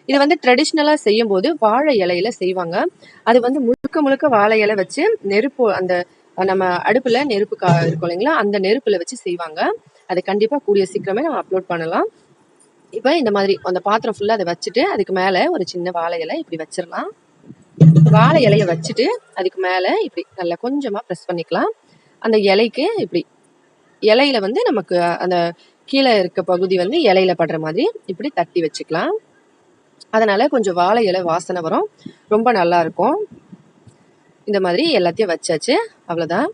இதை வந்து ட்ரெடிஷ்னலா செய்யும் போது வாழை இலையில செய்வாங்க. அது வந்து முழுக்க முழுக்க வாழை இலை வச்சு நெருப்பு, அந்த நம்ம அடுப்புல நெருப்பு இருக்கும் இல்லைங்களா, அந்த நெருப்புல வச்சு செய்வாங்க. அதை கண்டிப்பா கூடிய சீக்கிரமே நம்ம அப்லோட் பண்ணலாம். இப்ப இந்த மாதிரி அந்த பாத்திரம் ஃபுல்லா அதை வச்சுட்டு அதுக்கு மேல ஒரு சின்ன வாழை இலை இப்படி வச்சிடலாம். வாழை இலைய வச்சுட்டு அதுக்கு மேல இப்படி நல்லா கொஞ்சமா ப்ரெஸ் பண்ணிக்கலாம். அந்த இலைக்கு இப்படி இலையில வந்து நமக்கு அந்த கீழே இருக்க பகுதி வந்து இலையில படுற மாதிரி இப்படி தட்டி வச்சுக்கலாம். அதனால கொஞ்சம் வாழை இலை வாசனை வரும், ரொம்ப நல்லா இருக்கும். இந்த மாதிரி எல்லாத்தையும் வச்சாச்சு, அவ்வளவுதான்.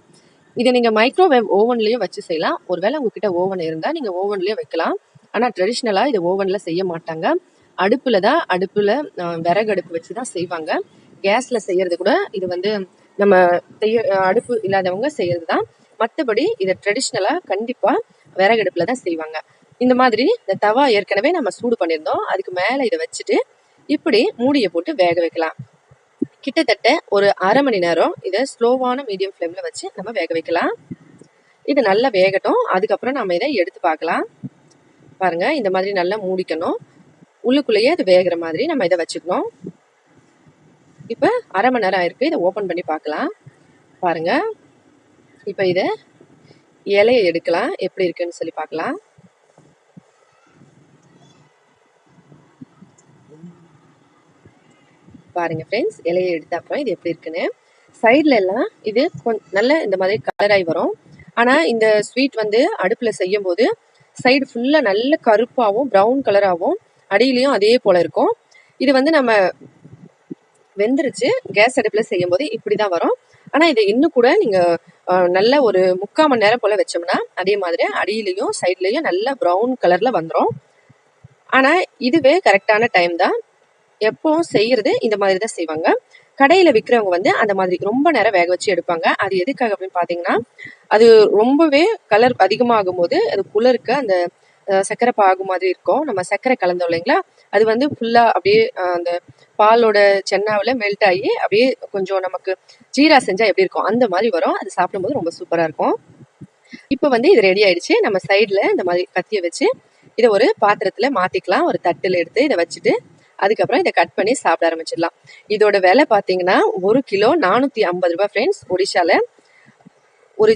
இதை நீங்க மைக்ரோவேவ் ஓவன்லயும் வச்சு செய்யலாம். ஒருவேளை உங்ககிட்ட ஓவன் இருந்தா நீங்க ஓவன்லயும் வைக்கலாம். ஆனால் ட்ரெடிஷ்னலாக இதை ஓவனில் செய்ய மாட்டாங்க. அடுப்பில் விறகு அடுப்பு வச்சு தான் செய்வாங்க. கேஸில் செய்கிறது கூட இது வந்து நம்ம அடுப்பு இல்லாதவங்க செய்கிறது தான். மற்றபடி இதை ட்ரெடிஷ்னலாக கண்டிப்பாக விறகு அடுப்பில் தான் செய்வாங்க. இந்த மாதிரி இந்த தவா ஏற்கனவே நம்ம சூடு பண்ணியிருந்தோம். அதுக்கு மேலே இதை வச்சுட்டு இப்படி மூடியை போட்டு வேக வைக்கலாம். கிட்டத்தட்ட ஒரு அரை மணி நேரம் இதை ஸ்லோவான மீடியம் ஃப்ளேமில் வச்சு நம்ம வேக வைக்கலாம். இது நல்லா வேகட்டும். அதுக்கப்புறம் நம்ம இதை எடுத்து பார்க்கலாம். பாருங்க, இந்த மாதிரி நல்லா மூடிக்கணும். உள்ளுக்குள்ளேயே அது வேகிற மாதிரி நம்ம இதை வச்சுக்கணும். இப்போ அரை மணி நேரம் ஆயிருக்கு. இதை ஓப்பன் பண்ணி பார்க்கலாம். பாருங்க, இப்போ இதை இலையை எடுக்கலாம். எப்படி இருக்குன்னு சொல்லி பார்க்கலாம். பாருங்க ஃப்ரெண்ட்ஸ், இலையை எடுத்த அப்புறம் இது எப்படி இருக்குன்னு. சைட்ல எல்லாம் இது நல்ல இந்த மாதிரி கலராகி வரும். ஆனா இந்த ஸ்வீட் வந்து அடுப்புல செய்யும் போது சைடு ஃபுல்லா நல்ல கருப்பாகவும் ப்ரௌன் கலராகவும் அடியிலையும் அதே போல இருக்கும். இது வந்து நம்ம வெந்துருச்சு. கேஸ் அடுப்புல செய்யும் போது இப்படிதான் வரும். ஆனா இதை இன்னும் கூட நீங்க நல்ல ஒரு 3/4 மணி நேரம் போல வச்சோம்னா அதே மாதிரி அடியிலையும் சைட்லயும் நல்ல ப்ரௌன் கலர்ல வந்துடும். ஆனா இதுவே கரெக்டான டைம் தான். எப்பவும் செய்யறது இந்த மாதிரி தான் செய்வாங்க. கடையில விற்கிறவங்க வந்து அந்த மாதிரி ரொம்ப நேரம் வேக வச்சு எடுப்பாங்க. அது எதுக்காக அப்படின்னு பாத்தீங்கன்னா, அது ரொம்பவே கலர் அதிகமாகும் போது அதுக்குள்ள இருக்க அந்த சர்க்கரை பாகு மாதிரி இருக்கும். நம்ம சர்க்கரை கலந்தோம் இல்லைங்களா, அது வந்து ஃபுல்லா அப்படியே அந்த பாலோட சென்னாவில் மெல்ட் ஆகி அப்படியே கொஞ்சம் நமக்கு ஜீரா செஞ்சா எப்படி இருக்கும் அந்த மாதிரி வரும். அது சாப்பிடும்போது ரொம்ப சூப்பரா இருக்கும். இப்போ வந்து இது ரெடி ஆயிடுச்சு. நம்ம சைட்ல இந்த மாதிரி கத்தியை வச்சு இதை ஒரு பாத்திரத்துல மாத்திக்கலாம். ஒரு தட்டுல எடுத்து இதை வச்சுட்டு அதுக்கப்புறம் இதை கட் பண்ணி சாப்பிட ஆரம்பிச்சிடலாம். இதோட விலை பார்த்தீங்கன்னா 1 கிலோ 450 ரூபாய் ஃப்ரெண்ட்ஸ். ஒடிஷால ஒரு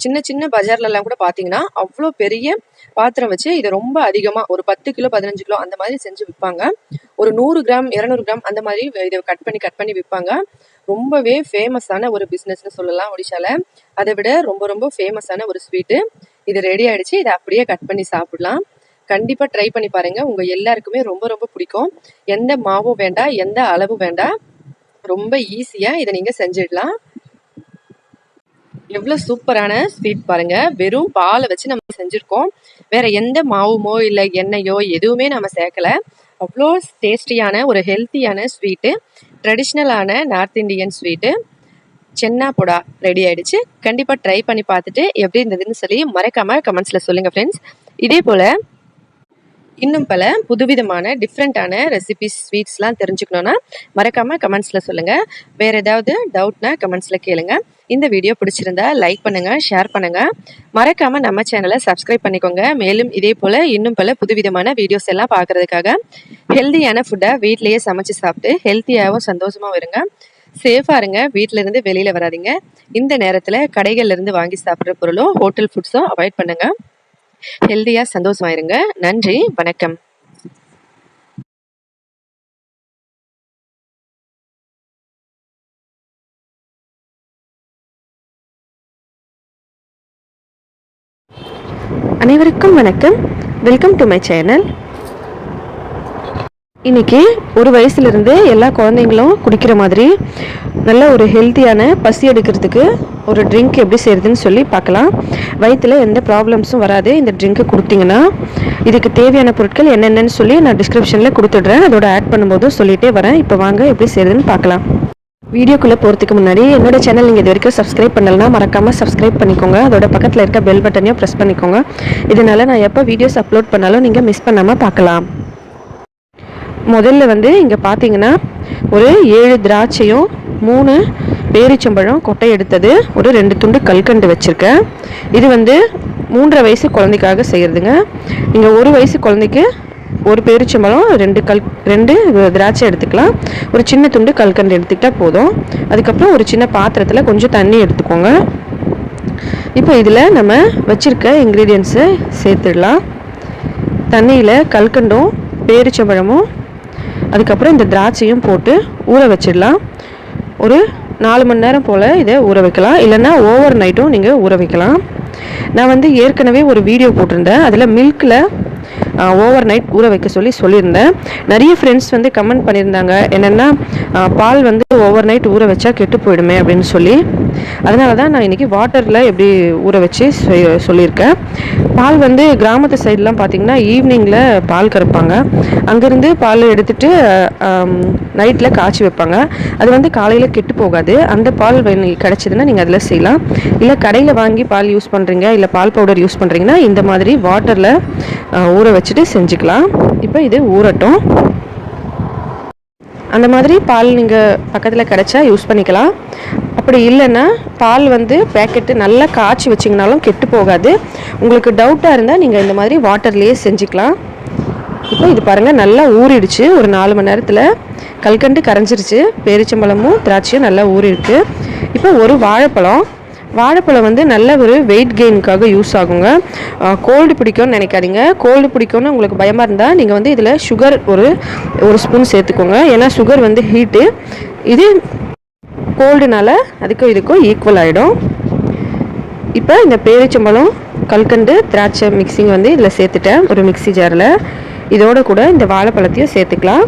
சின்ன பஜார்ல எல்லாம் கூட பாத்தீங்கன்னா அவ்வளோ பெரிய பாத்திரம் வச்சு இதை ரொம்ப அதிகமா ஒரு 10 கிலோ 15 கிலோ அந்த மாதிரி செஞ்சு விற்பாங்க. ஒரு 100 கிராம் 200 கிராம் அந்த மாதிரி இதை கட் பண்ணி விற்பாங்க. ரொம்பவே ஃபேமஸான ஒரு பிஸ்னஸ்னு சொல்லலாம் ஒடிஷால. அதை விட ரொம்ப ஃபேமஸான ஒரு ஸ்வீட்டு. இது ரெடி ஆயிடுச்சு. இதை அப்படியே கட் பண்ணி சாப்பிடலாம். கண்டிப்பா ட்ரை பண்ணி பாருங்க. உங்க எல்லாருக்குமே ரொம்ப பிடிக்கும். எந்த மாவும் வேண்டாம், எந்த அளவும் வேண்டாம். ரொம்ப ஈஸியா இதை நீங்க செஞ்சிடலாம். எவ்வளவு சூப்பரான ஸ்வீட் பாருங்க. வெறும் பாலை வச்சு நம்ம செஞ்சிருக்கோம். வேற எந்த மாவுமோ இல்ல எண்ணெயோ எதுவுமே நம்ம சேர்க்கல. அவ்வளோ டேஸ்டியான ஒரு ஹெல்த்தியான ஸ்வீட்டு, ட்ரெடிஷ்னலான நார்த் இந்தியன் ஸ்வீட்டு சென்னா பொடா ரெடி ஆயிடுச்சு. கண்டிப்பா ட்ரை பண்ணி பார்த்துட்டு எப்படி இருந்ததுன்னு சொல்லி மறக்காம கமெண்ட்ஸ்ல சொல்லுங்க ஃப்ரெண்ட்ஸ். இதே போல இன்னும் பல புதுவிதமான டிஃப்ரெண்டான ரெசிபிஸ் ஸ்வீட்ஸ்லாம் தெரிஞ்சுக்கணும்னா மறக்காம கமெண்ட்ஸ்ல சொல்லுங்க. வேற ஏதாவது டவுட்னா கமெண்ட்ஸ்ல கேளுங்க. இந்த வீடியோ பிடிச்சிருந்தா லைக் பண்ணுங்க, ஷேர் பண்ணுங்க. மறக்காம நம்ம சேனலை சப்ஸ்கிரைப் பண்ணிக்கோங்க. மேலும் இதே போல இன்னும் பல புதுவிதமான வீடியோஸ் எல்லாம் பார்க்கறதுக்காக ஹெல்தியான ஃபுட்டை வீட்லயே சமைச்சு சாப்பிட்டு ஹெல்த்தியாகவும் சந்தோஷமாகவும் இருங்க. சேஃபா இருங்க. வீட்டில இருந்து வெளியில வராதிங்க. இந்த நேரத்துல கடைகள்ல இருந்து வாங்கி சாப்பிட்ற பொருளும் ஹோட்டல் ஃபுட்ஸும் அவாய்ட் பண்ணுங்க. ஹெல்தியா சந்தோஷமா இருங்க. நன்றி, வணக்கம். அனைவருக்கும் வணக்கம். Welcome to my channel. இன்றைக்கி ஒரு வயசுலேருந்து எல்லா குழந்தைங்களும் குடிக்கிற மாதிரி நல்ல ஒரு ஹெல்த்தியான பசி எடுக்கிறதுக்கு ஒரு ட்ரிங்க் எப்படி செய்கிறதுன்னு சொல்லி பார்க்கலாம். வயிற்றில் எந்த ப்ராப்ளம்ஸும் வராது இந்த ட்ரிங்க்கு கொடுத்தீங்கன்னா. இதுக்கு தேவையான பொருட்கள் என்னென்னு சொல்லி நான் டிஸ்கிரிப்ஷனில் கொடுத்துட்றேன். அதோட ஆட் பண்ணும்போதும் சொல்லிகிட்டே வரேன். இப்போ வாங்க எப்படி செய்கிறதுன்னு பார்க்கலாம். வீடியோக்குள்ளே போகிறதுக்கு முன்னாடி என்னோட சேனல் நீங்கள் இது வரைக்கும் சப்ஸ்கிரைப் பண்ணலைன்னா மறக்காமல் சப்ஸ்கிரைப் பண்ணிக்கோங்க. அதோட பக்கத்தில் இருக்க பெல் பட்டனையும் ப்ரெஸ் பண்ணிக்கோங்க. இதனால் நான் எப்போ வீடியோஸ் அப்லோட் பண்ணாலும் நீங்கள் மிஸ் பண்ணாமல் பார்க்கலாம். முதல்ல வந்து இங்கே பார்த்தீங்கன்னா ஒரு 7 திராட்சையும் 3 பேரிச்சம்பழம் கொட்டை எடுத்தது, ஒரு 2 துண்டு கல்கண்டு வச்சுருக்கேன். இது வந்து 3.5 வயசு குழந்தைக்காக செய்கிறதுங்க. நீங்கள் 1 வயசு குழந்தைக்கு ஒரு பேரிச்சம்பழம் 2 திராட்சை எடுத்துக்கலாம். ஒரு சின்ன துண்டு கல்கண்டு எடுத்துக்கிட்டால் போதும். அதுக்கப்புறம் ஒரு சின்ன பாத்திரத்தில் கொஞ்சம் தண்ணி எடுத்துக்கோங்க. இப்போ இதில் நம்ம வச்சுருக்க இன்க்ரீடியன்ஸை சேர்த்துடலாம். தண்ணியில் கல்கண்டும் பேரிச்சம்பழமும் அதுக்கப்புறம் இந்த திராட்சையும் போட்டு ஊற வச்சிடலாம். ஒரு 4 மணி நேரம் போல் இதை ஊற வைக்கலாம். இல்லைன்னா ஓவர் நைட்டும் நீங்கள் ஊற வைக்கலாம். நான் வந்து ஏற்கனவே ஒரு வீடியோ போட்டிருந்தேன். அதில் மில்கில் ஓவர் நைட் ஊற வைக்க சொல்லியிருந்தேன். நிறைய ஃப்ரெண்ட்ஸ் வந்து கமெண்ட் பண்ணியிருந்தாங்க, என்னென்னா பால் வந்து ஓவர் நைட் ஊற வச்சா கெட்டு போயிடுமே அப்படின்னு சொல்லி. அதனால தான் நான் இன்றைக்கி வாட்டரில் எப்படி ஊற வச்சு சொல்லியிருக்கேன். பால் வந்து கிராமத்து சைட்லாம் பார்த்திங்கன்னா ஈவினிங்கில் பால் கறப்பாங்க. அங்கேருந்து பால் எடுத்துகிட்டு நைட்டில் காய்ச்சி வைப்பாங்க. அது வந்து காலையில் கெட்டு போகாது. அந்த பால் கிடச்சிதுன்னா நீங்கள் அதில் செய்யலாம். இல்லை கடையில் வாங்கி பால் யூஸ் பண்ணுறீங்க, இல்லை பால் பவுடர் யூஸ் பண்ணுறீங்கன்னா இந்த மாதிரி வாட்டரில் ஊற வச்சுட்டு செஞ்சுக்கலாம். இப்போ இது ஊறட்டும். அந்த மாதிரி பால் நீங்கள் பக்கத்தில் கிடச்சா யூஸ் பண்ணிக்கலாம். அப்படி இல்லைன்னா பால் வந்து பேக்கெட்டு நல்லா காய்ச்சி வச்சிங்கனாலும் கெட்டு போகாது. உங்களுக்கு டவுட்டாக இருந்தால் நீங்கள் இந்த மாதிரி வாட்டர்லேயே செஞ்சுக்கலாம். இப்போ இது பாருங்கள், நல்லா ஊறிடுச்சு. ஒரு 4 மணி நேரத்தில் கல்கண்டு கரைஞ்சிருச்சு. பேரிச்சம்பழமும் திராட்சையும் நல்லா ஊறிருக்கு. இப்போ ஒரு வாழைப்பழம் வந்து நல்ல ஒரு வெயிட் கெயினுக்காக யூஸ் ஆகுங்க. கோல்டு பிடிக்கும்னு நினைக்காதீங்க. கோல்டு பிடிக்கும்னு உங்களுக்கு பயமாக இருந்தால் நீங்கள் வந்து இதில் சுகர் ஒரு ஸ்பூன் சேர்த்துக்கோங்க. ஏன்னா சுகர் வந்து ஹீட்டு, இது கோல்டுனால அதுக்கும் இதுக்கும் ஈக்குவல் ஆகிடும். இப்போ இந்த பேரிச்சம்பழம் கல்கண்டு திராட்சை மிக்சிங் வந்து இதில் சேர்த்துட்டேன் ஒரு மிக்சி ஜாரில். இதோட கூட இந்த வாழைப்பழத்தையும் சேர்த்துக்கலாம்.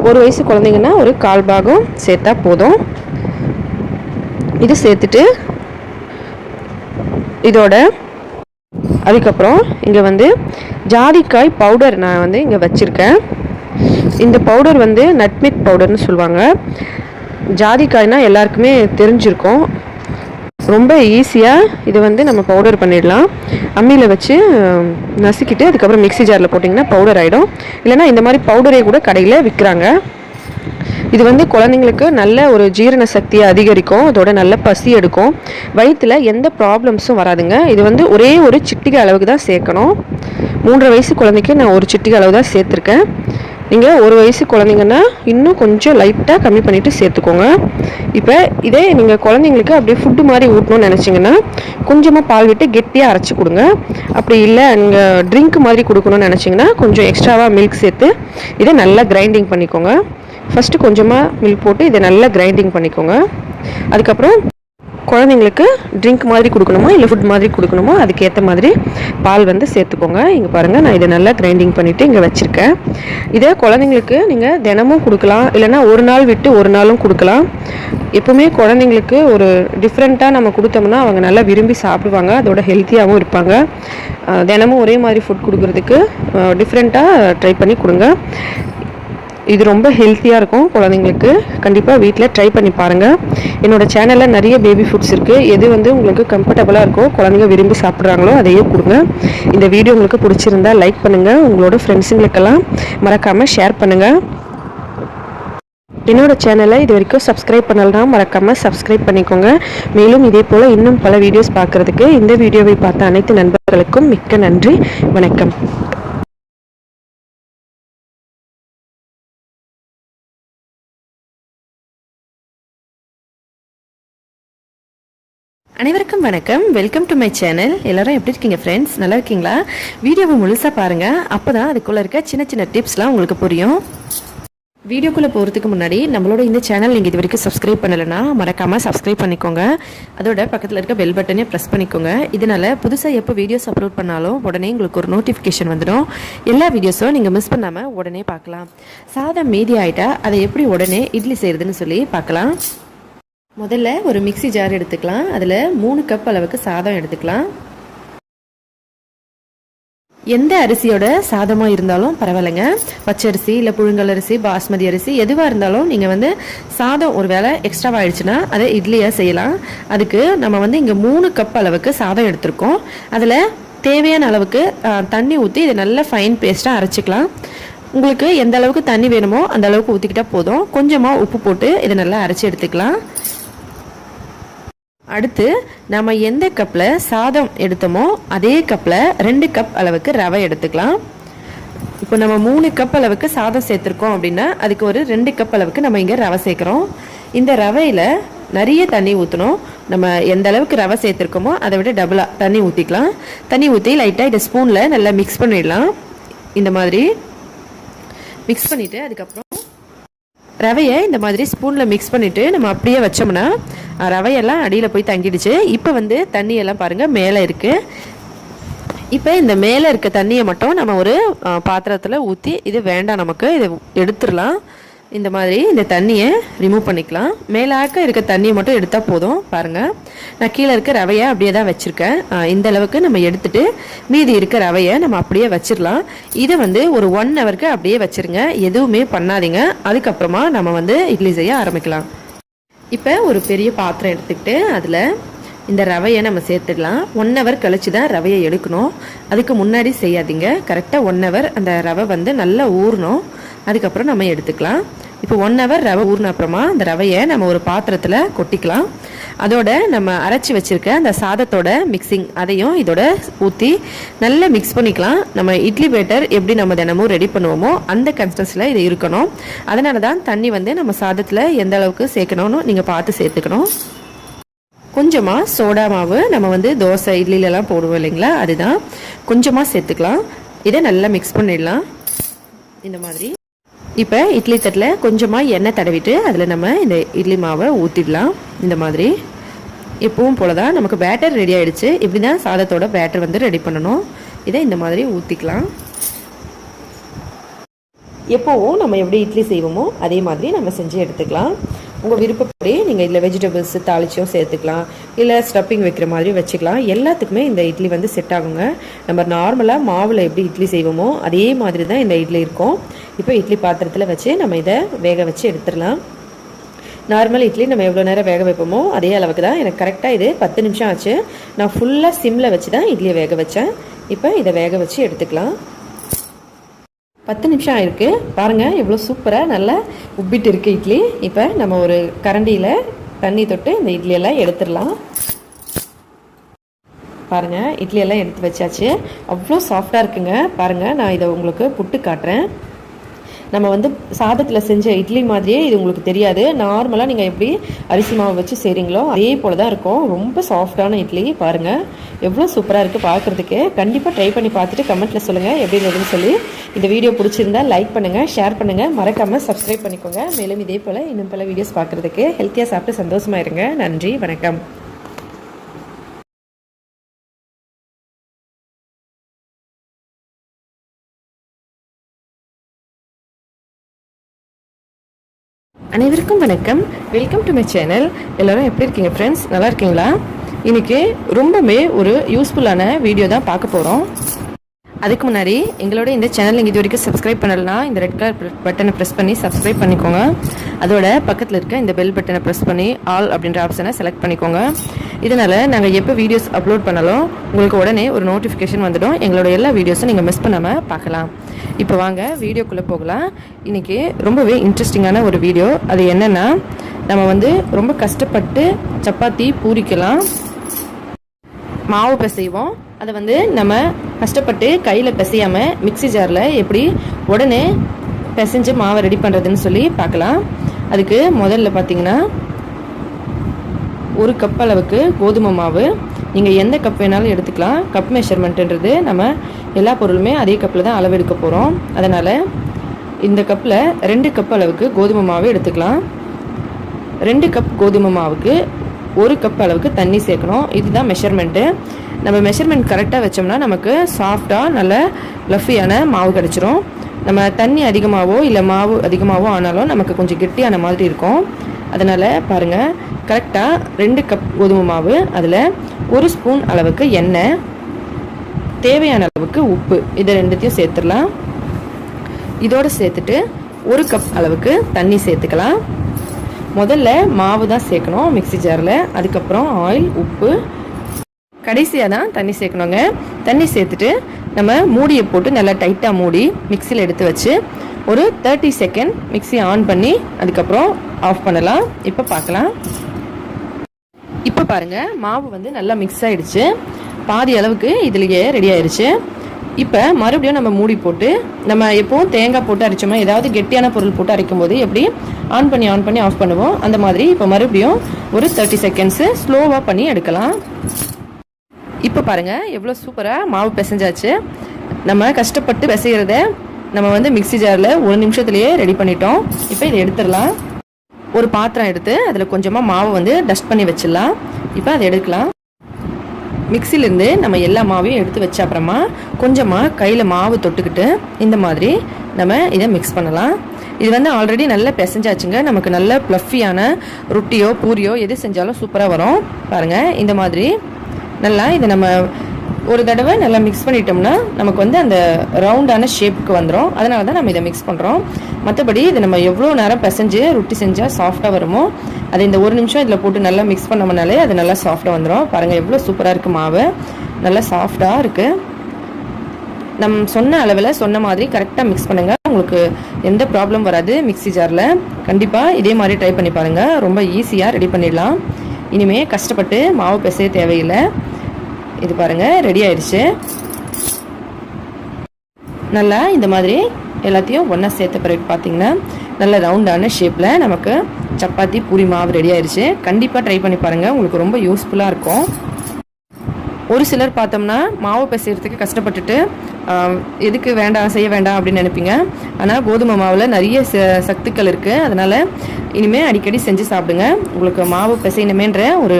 1 வயசு குழந்தைங்கன்னா ஒரு 1/4 பாகம் சேர்த்தா போதும். இது சேர்த்துட்டு இதோட அதுக்கப்புறம் இங்கே வந்து ஜாதிக்காய் பவுடர் நான் வந்து இங்கே வச்சுருக்கேன். இந்த பவுடர் வந்து நட்மிக் பவுடர்னு சொல்லுவாங்க. ஜாதிக்காய்னா எல்லாருக்குமே தெரிஞ்சிருக்கும். ரொம்ப ஈஸியாக இது வந்து நம்ம பவுடர் பண்ணிடலாம். அம்மியில் வச்சு நசுக்கிட்டு அதுக்கப்புறம் மிக்சி ஜாரில் போட்டிங்கன்னா பவுடர் ஆகிடும். இல்லைனா இந்த மாதிரி பவுடரே கூட கடையில் விற்கிறாங்க. இது வந்து குழந்தைங்களுக்கு நல்ல ஒரு ஜீரண சக்தியை அதிகரிக்கும். அதோட நல்ல பசி எடுக்கும். வயிற்றில் எந்த ப்ராப்ளம்ஸும் வராதுங்க. இது வந்து ஒரே ஒரு சிட்டிகை அளவுக்கு தான் சேர்க்கணும். 3.5 வயசு குழந்தைக்கு நான் ஒரு சிட்டிகை அளவு தான் சேர்த்துருக்கேன். நீங்கள் 1 வயசு குழந்தைங்கன்னா இன்னும் கொஞ்சம் லைட்டாக கம்மி பண்ணிவிட்டு சேர்த்துக்கோங்க. இப்போ இதே நீங்கள் குழந்தைங்களுக்கு அப்படியே ஃபுட்டு மாதிரி ஊட்டணும்னு நினச்சிங்கன்னா கொஞ்சமாக பால் விட்டு கெட்டியாக அரைச்சி கொடுங்க. அப்படி இல்லை நீங்கள் ட்ரிங்க் மாதிரி கொடுக்கணும்னு நினச்சிங்கன்னா கொஞ்சம் எக்ஸ்ட்ராவாக மில்க் சேர்த்து இதை நல்லா கிரைண்டிங் பண்ணிக்கோங்க. ஃபஸ்ட்டு கொஞ்சமாக மில்க் போட்டு இதை நல்லா கிரைண்டிங் பண்ணிக்கோங்க. அதுக்கப்புறம் குழந்தைங்களுக்கு ட்ரிங்க் மாதிரி கொடுக்கணுமா இல்லை ஃபுட் மாதிரி கொடுக்கணுமோ அதுக்கேற்ற மாதிரி பால் வந்து சேர்த்துக்கோங்க. இங்கே பாருங்கள், நான் இதை நல்லா கிரைண்டிங் பண்ணிவிட்டு இங்கே வச்சுருக்கேன். இதை குழந்தைங்களுக்கு நீங்கள் தினமும் கொடுக்கலாம், இல்லைனா ஒரு நாள் விட்டு ஒரு நாளும் கொடுக்கலாம். எப்போவுமே குழந்தைங்களுக்கு ஒரு டிஃப்ரெண்ட்டாக நம்ம கொடுத்தோம்னா அவங்க நல்லா விரும்பி சாப்பிடுவாங்க. அதோட ஹெல்த்தியாகவும் இருப்பாங்க. தினமும் ஒரே மாதிரி ஃபுட் கொடுக்குறதுக்கு டிஃப்ரெண்ட்டாக ட்ரை பண்ணி கொடுங்க. இது ரொம்ப ஹெல்த்தியாக இருக்கும் குழந்தைங்களுக்கு. கண்டிப்பாக வீட்டில் ட்ரை பண்ணி பாருங்கள். என்னோடய சேனலில் நிறைய பேபி ஃபுட்ஸ் இருக்குது. எது வந்து உங்களுக்கு கம்ஃபர்டபுளாக இருக்கோ, குழந்தைங்க விரும்பி சாப்பிட்றாங்களோ அதையே கொடுங்க. இந்த வீடியோ உங்களுக்கு பிடிச்சிருந்தால் லைக் பண்ணுங்கள். உங்களோட ஃப்ரெண்ட்ஸுங்களுக்கெல்லாம் மறக்காமல் ஷேர் பண்ணுங்கள். என்னோடய சேனலை இது வரைக்கும் சப்ஸ்கிரைப் பண்ணலன்னா மறக்காமல் சப்ஸ்கிரைப் பண்ணிக்கோங்க. மேலும் இதே போல் இன்னும் பல வீடியோஸ் பார்க்குறதுக்கு இந்த வீடியோவை பார்த்த அனைத்து நண்பர்களுக்கும் மிக்க நன்றி. வணக்கம். அனைவருக்கும் வணக்கம். Welcome to my channel. எல்லாரும் எப்படி இருக்கீங்க ஃப்ரெண்ட்ஸ்? நல்லா இருக்கீங்களா? வீடியோவை முழுசாக பாருங்கள். அப்போ தான் அதுக்குள்ளே இருக்க சின்ன சின்ன டிப்ஸ்லாம் உங்களுக்கு புரியும். வீடியோக்குள்ளே போகிறதுக்கு முன்னாடி நம்மளோட இந்த சேனல் நீங்கள் இது வரைக்கும் சப்ஸ்கிரைப் பண்ணலைன்னா மறக்காமல் சப்ஸ்கிரைப் பண்ணிக்கோங்க. அதோட பக்கத்தில் இருக்க பெல் பட்டனே ப்ரெஸ் பண்ணிக்கோங்க. இதனால் புதுசாக எப்போ வீடியோஸ் அப்லோட் பண்ணாலும் உடனே உங்களுக்கு ஒரு நோட்டிஃபிகேஷன் வந்துடும். எல்லா வீடியோஸும் நீங்கள் மிஸ் பண்ணாமல் உடனே பார்க்கலாம். சாதம் மீதி ஆகிட்டா அதை எப்படி உடனே இட்லி செய்கிறதுன்னு சொல்லி பார்க்கலாம். முதல்ல ஒரு மிக்சி ஜார் எடுத்துக்கலாம். அதில் 3 கப் அளவுக்கு சாதம் எடுத்துக்கலாம். எந்த அரிசியோட சாதமாக இருந்தாலும் பரவாயில்லைங்க. பச்சரிசி இல்லை புழுங்கல் அரிசி, பாஸ்மதி அரிசி எதுவாக இருந்தாலும் நீங்கள் வந்து சாதம் ஒரு வேளை எக்ஸ்ட்ராவாக ஆயிடுச்சுன்னா அதை இட்லியாக செய்யலாம். அதுக்கு நம்ம வந்து இங்கே 3 கப் அளவுக்கு சாதம் எடுத்திருக்கோம். அதில் தேவையான அளவுக்கு தண்ணி ஊற்றி இதை நல்லா ஃபைன் பேஸ்ட்டாக அரைச்சிக்கலாம். உங்களுக்கு எந்த அளவுக்கு தண்ணி வேணுமோ அந்த அளவுக்கு ஊற்றிக்கிட்டால் போதும். கொஞ்சமாக உப்பு போட்டு இதை நல்லா அரைச்சி எடுத்துக்கலாம். அடுத்து நம்ம எந்த கப்பில் சாதம் எடுத்தோமோ அதே கப்பில் 2 கப் அளவுக்கு ரவை எடுத்துக்கலாம். இப்போ நம்ம 3 கப் அளவுக்கு சாதம் சேர்த்துருக்கோம் அப்படின்னா அதுக்கு ஒரு 2 கப் அளவுக்கு நம்ம இங்கே ரவை சேர்க்குறோம். இந்த ரவையில் நிறைய தண்ணி ஊற்றணும். நம்ம எந்த அளவுக்கு ரவை சேர்த்துருக்கோமோ அதை விட டபுளாக தண்ணி ஊற்றிக்கலாம். தண்ணி ஊற்றி லைட்டாக இதை ஸ்பூனில் நல்லா மிக்ஸ் பண்ணிடலாம். இந்த மாதிரி மிக்ஸ் பண்ணிவிட்டு அதுக்கப்புறம் ரவையை இந்த மாதிரி ஸ்பூனில் மிக்ஸ் பண்ணிவிட்டு நம்ம அப்படியே வச்சோம்னா ரவையெல்லாம் அடியில் போய் தங்கிடுச்சு. இப்போ வந்து தண்ணியெல்லாம் பாருங்கள் மேலே இருக்குது. இப்போ இந்த மேலே இருக்க தண்ணியை மட்டும் நம்ம ஒரு பாத்திரத்தில் ஊற்றி, இது வேண்டாம் நமக்கு, இதை எடுத்துடலாம். இந்த மாதிரி இந்த தண்ணியை ரிமூவ் பண்ணிக்கலாம். மேலாக்க இருக்க தண்ணியை மட்டும் எடுத்தால் போதும். பாருங்கள், நான் கீழே இருக்க ரவையை அப்படியே தான் வச்சுருக்கேன். இந்த அளவுக்கு நம்ம எடுத்துகிட்டு மீதி இருக்க ரவையை நம்ம அப்படியே வச்சிடலாம். இதை வந்து ஒரு 1 ஹவருக்கு அப்படியே வச்சுருங்க, எதுவுமே பண்ணாதீங்க. அதுக்கப்புறமா நம்ம வந்து இட்லி செய்ய ஆரம்பிக்கலாம். இப்போ ஒரு பெரிய பாத்திரம் எடுத்துக்கிட்டு அதில் இந்த ரவையை நம்ம சேர்த்துடலாம். 1 ஹவர் கழிச்சு தான் ரவையை எடுக்கணும், அதுக்கு முன்னாடி செய்யாதீங்க. கரெக்டாக 1 ஹவர் அந்த ரவை வந்து நல்லா ஊறணும், அதுக்கப்புறம் நம்ம எடுத்துக்கலாம். இப்போ 1 ஹவர் ரவை ஊறின அப்புறமா அந்த ரவையை நம்ம ஒரு பாத்திரத்தில் கொட்டிக்கலாம். அதோட நம்ம அரைச்சி வச்சுருக்க அந்த சாதத்தோட மிக்சிங் அதையும் இதோட ஊற்றி நல்லா மிக்ஸ் பண்ணிக்கலாம். நம்ம இட்லி பேட்டர் எப்படி நம்ம தினமும் ரெடி பண்ணுவோமோ அந்த கன்சிஸ்டன்சியில் இது இருக்கணும். அதனால தான் தண்ணி வந்து நம்ம சாதத்தில் எந்த அளவுக்கு சேர்க்கணும்னு நீங்கள் பார்த்து சேர்த்துக்கணும். கொஞ்சமாக சோடா மாவு நம்ம வந்து தோசை இட்லிலெலாம் போடுவோம் இல்லைங்களா, அதுதான் கொஞ்சமாக சேர்த்துக்கலாம். இதை நல்லா மிக்ஸ் பண்ணிடலாம் இந்த மாதிரி. இப்போ இட்லி தட்டில் கொஞ்சமாக எண்ணெய் தடவிட்டு அதில் நம்ம இந்த இட்லி மாவை ஊற்றிடலாம். இந்த மாதிரி எப்பவும் போல தான் நமக்கு பேட்டர் ரெடி ஆகிடுச்சு. இப்படி தான் சாதத்தோட பேட்டர் வந்து ரெடி பண்ணணும். இதை இந்த மாதிரி ஊற்றிக்கலாம். எப்போவும் நம்ம எப்படி இட்லி செய்வோமோ அதே மாதிரி நம்ம செஞ்சு எடுத்துக்கலாம். உங்கள் விருப்பப்படி நீங்கள் இதில் வெஜிடபிள்ஸ் தாளிச்சியும் சேர்த்துக்கலாம், இல்லை ஸ்டப்பிங் வைக்கிற மாதிரி வச்சுக்கலாம். எல்லாத்துக்குமே இந்த இட்லி வந்து செட் ஆகுங்க. நம்ம நார்மலாக மாவில் எப்படி இட்லி செய்வோமோ அதே மாதிரி தான் இந்த இட்லி இருக்கும். இப்போ இட்லி பாத்திரத்தில் வச்சு நம்ம இதை வேக வச்சு எடுத்துடலாம். நார்மல் இட்லி நம்ம எவ்வளோ நேரம் வேக வைப்போமோ அதே அளவுக்கு தான். எனக்கு கரெக்டாக இது 10 நிமிஷம் ஆச்சு. நான் ஃபுல்லாக சிம்மில் வச்சு தான் இட்லியை வேக வச்சேன். இப்போ இதை வேக வச்சு எடுத்துக்கலாம். 10 நிமிஷம் ஆயிருக்கு. பாருங்கள் எவ்வளோ சூப்பராக நல்லா உப்பிட்டு இருக்குது இட்லி. இப்போ நம்ம ஒரு கரண்டியில் தண்ணி தொட்டு இந்த இட்லியெல்லாம் எடுத்துடலாம். பாருங்கள் இட்லியெல்லாம் எடுத்து வச்சாச்சு. அவ்வளோ சாஃப்டாக இருக்குங்க. பாருங்கள், நான் இதை உங்களுக்கு புட்டு காட்டுறேன். நம்ம வந்து சாதத்தில் செஞ்ச இட்லி மாதிரியே இது உங்களுக்கு தெரியாது. நார்மலாக நீங்கள் எப்படி அரிசி மாவு வச்சு செய்கிறீங்களோ அதே போல் தான் இருக்கும். ரொம்ப சாஃப்டான இட்லி. பாருங்கள் எவ்வளோ சூப்பராக இருக்குது பார்க்குறதுக்கு. கண்டிப்பாக ட்ரை பண்ணி பார்த்துட்டு கமெண்ட்டில் சொல்லுங்கள் எப்படி இருந்ததுன்னு சொல்லி. இந்த வீடியோ பிடிச்சிருந்தா லைக் பண்ணுங்கள், ஷேர் பண்ணுங்கள், மறக்காமல் சப்ஸ்கிரைப் பண்ணிக்கோங்க. மேலும் இதே போல் இன்னும் பல வீடியோஸ் பார்க்குறதுக்கு ஹெல்த்தியாக சாப்பிட்டு சந்தோஷமாக இருங்க. நன்றி, வணக்கம். அனைவருக்கும் வணக்கம். Welcome to my channel. எல்லோரும் எப்படி இருக்கீங்க ஃப்ரெண்ட்ஸ்? நல்லா இருக்கீங்களா? இன்றைக்கி ரொம்பவே ஒரு யூஸ்ஃபுல்லான வீடியோ தான் பார்க்க போகிறோம். அதுக்கு முன்னாடி எங்களோட இந்த சேனல் நீங்கள் இது வரைக்கும் சப்ஸ்கிரைப் பண்ணலைன்னா இந்த ரெட் கலர் பட்டனை ப்ரெஸ் பண்ணி சப்ஸ்கிரைப் பண்ணிக்கோங்க. அதோட பக்கத்தில் இருக்க இந்த பெல் பட்டனை ப்ரெஸ் பண்ணி ஆல் அப்படின்ற ஆப்ஷனை செலக்ட் பண்ணிக்கோங்க. இதனால் நாங்கள் எப்போ வீடியோஸ் அப்லோட் பண்ணாலும் உங்களுக்கு உடனே ஒரு நோட்டிஃபிகேஷன் வந்துடும். எங்களோட எல்லா வீடியோஸும் நீங்கள் மிஸ் பண்ணாமல் பார்க்கலாம். இப்போ வாங்க வீடியோக்குள்ளே போகலாம். இன்றைக்கி ரொம்பவே இன்ட்ரெஸ்டிங்கான ஒரு வீடியோ. அது என்னென்னா, நம்ம வந்து ரொம்ப கஷ்டப்பட்டு சப்பாத்தி பூரிக்கலாம் மாவு பிசைவோம். அதை வந்து நம்ம கஷ்டப்பட்டு கையில் பிசையாமல் மிக்ஸி ஜாரில் எப்படி உடனே பிசைஞ்சு மாவை ரெடி பண்ணுறதுன்னு சொல்லி பார்க்கலாம். அதுக்கு முதல்ல பார்த்திங்கன்னா 1 கப் அளவுக்கு கோதுமை மாவு. நீங்கள் எந்த கப் வேணாலும் எடுத்துக்கலாம். கப் மெஷர்மெண்ட்டுன்றது நம்ம எல்லா பொருளுமே அதே கப்பில் தான் அளவு எடுக்க போகிறோம். அதனால் இந்த கப்பில் 2 கப் அளவுக்கு கோதுமை மாவு எடுத்துக்கலாம். 2 கப் கோதுமை மாவுக்கு 1 கப் அளவுக்கு தண்ணி சேர்க்கணும். இதுதான் மெஷர்மெண்ட்டு. நம்ம மெஷர்மெண்ட் கரெக்டாக வச்சோம்னா நமக்கு சாஃப்டாக நல்ல ஃப்ளஃபியான மாவு கிடச்சிரும். நம்ம தண்ணி அதிகமாகவோ இல்லை மாவு அதிகமாகவோ ஆனாலும் நமக்கு கொஞ்சம் கெட்டியான மாதிரி இருக்கும். அதனால் பாருங்கள், கரெக்டாக 2 கப் கோதுமை மாவு, அதில் 1 ஸ்பூன் அளவுக்கு எண்ணெய், தேவையான அளவுக்கு உப்பு, இதை ரெண்டுத்தையும் சேர்த்துடலாம். இதோடு சேர்த்துட்டு 1 கப் அளவுக்கு தண்ணி சேர்த்துக்கலாம். முதல்ல மாவு தான் சேர்க்கணும் மிக்ஸி ஜாரில், அதுக்கப்புறம் ஆயில், உப்பு, கடைசியாக தான் தண்ணி சேர்க்கணுங்க. தண்ணி சேர்த்துட்டு நம்ம மூடியை போட்டு நல்லா டைட்டாக மூடி மிக்சியில் எடுத்து வச்சு ஒரு 30 செகண்ட் மிக்ஸி ஆன் பண்ணி அதுக்கப்புறம் ஆஃப் பண்ணலாம். இப்போ பார்க்கலாம். இப்போ பாருங்கள், மாவு வந்து நல்லா மிக்ஸ் ஆகிடுச்சு. பாதி அளவுக்கு இதுலேயே ரெடி ஆயிடுச்சு. இப்போ மறுபடியும் நம்ம மூடி போட்டு நம்ம எப்போவும் தேங்காய் போட்டு அரைச்சோமா, ஏதாவது கெட்டியான பொருள் போட்டு அரைக்கும் போது எப்படி ஆன் பண்ணி ஆஃப் பண்ணுவோம், அந்த மாதிரி இப்போ மறுபடியும் ஒரு 30 செகண்ட்ஸு ஸ்லோவாக பண்ணி எடுக்கலாம். இப்போ பாருங்கள் எவ்வளோ சூப்பராக மாவு பிசைஞ்சாச்சு. நம்ம கஷ்டப்பட்டு பிசைகிறத நம்ம வந்து மிக்ஸி ஜாரில் 1 நிமிஷத்துலேயே ரெடி பண்ணிட்டோம். இப்போ இதை எடுத்துடலாம். ஒரு பாத்திரம் எடுத்து அதில் கொஞ்சமாக மாவு வந்து டஸ்ட் பண்ணி வச்சிடலாம். இப்போ அதை எடுக்கலாம். மிக்சிலேருந்து நம்ம எல்லா மாவையும் எடுத்து வச்ச அப்புறமா கொஞ்சமாக கையில் மாவு தொட்டுக்கிட்டு இந்த மாதிரி நம்ம இதை மிக்ஸ் பண்ணலாம். இது வந்து ஆல்ரெடி நல்லா பிசைஞ்சாச்சுங்க. நமக்கு நல்ல ப்ளஃபியான ரொட்டியோ பூரியோ எது செஞ்சாலும் சூப்பராக வரும். பாருங்கள், இந்த மாதிரி நல்லா இதை நம்ம ஒரு தடவை நல்லா மிக்ஸ் பண்ணிட்டோம்னா நமக்கு வந்து அந்த ரவுண்டான ஷேப்புக்கு வந்துடும். அதனால தான் நம்ம இதை மிக்ஸ் பண்ணுறோம். மற்றபடி இதை நம்ம எவ்வளோ நேரம் பிசைஞ்சு ரொட்டி செஞ்சால் சாஃப்டாக வருமோ அதை இந்த ஒரு நிமிஷம் இதில் போட்டு நல்லா மிக்ஸ் பண்ணோம்னாலே அது நல்லா சாஃப்டாக வந்துடும். பாருங்கள், எவ்வளோ சூப்பராக இருக்குது. மாவு நல்லா சாஃப்டாக இருக்குது. நம்ம சொன்ன அளவில் சொன்ன மாதிரி கரெக்டாக மிக்ஸ் பண்ணுங்கள். உங்களுக்கு எந்த ப்ராப்ளம் வராது. மிக்ஸி ஜாரில் கண்டிப்பாக இதே மாதிரி ட்ரை பண்ணி பாருங்கள். ரொம்ப ஈஸியாக ரெடி பண்ணிடலாம். இனிமேல் கஷ்டப்பட்டு மாவு பிசைய தேவையில்லை. இது பாருங்கள், ரெடி ஆயிடுச்சு. நல்லா இந்த மாதிரி எல்லாத்தையும் ஒன்றா சேர்த்த பிறகு பார்த்தீங்கன்னா நல்ல ரவுண்டான ஷேப்பில் நமக்கு சப்பாத்தி பூரி மாவு ரெடி ஆயிடுச்சு. கண்டிப்பாக ட்ரை பண்ணி பாருங்கள். உங்களுக்கு ரொம்ப யூஸ்ஃபுல்லாக இருக்கும். ஒரு சிலர் பார்த்தோம்னா மாவு பிசைறதுக்கு கஷ்டப்பட்டுட்டு எதுக்கு செய்ய வேண்டாம் அப்படின்னு நினைப்பீங்க. ஆனால் கோதுமை மாவில் நிறைய சத்துக்கள் இருக்குது. அதனால் இனிமேல் அடிக்கடி செஞ்சு சாப்பிடுங்க. உங்களுக்கு மாவு பிசையணுமேன்ற ஒரு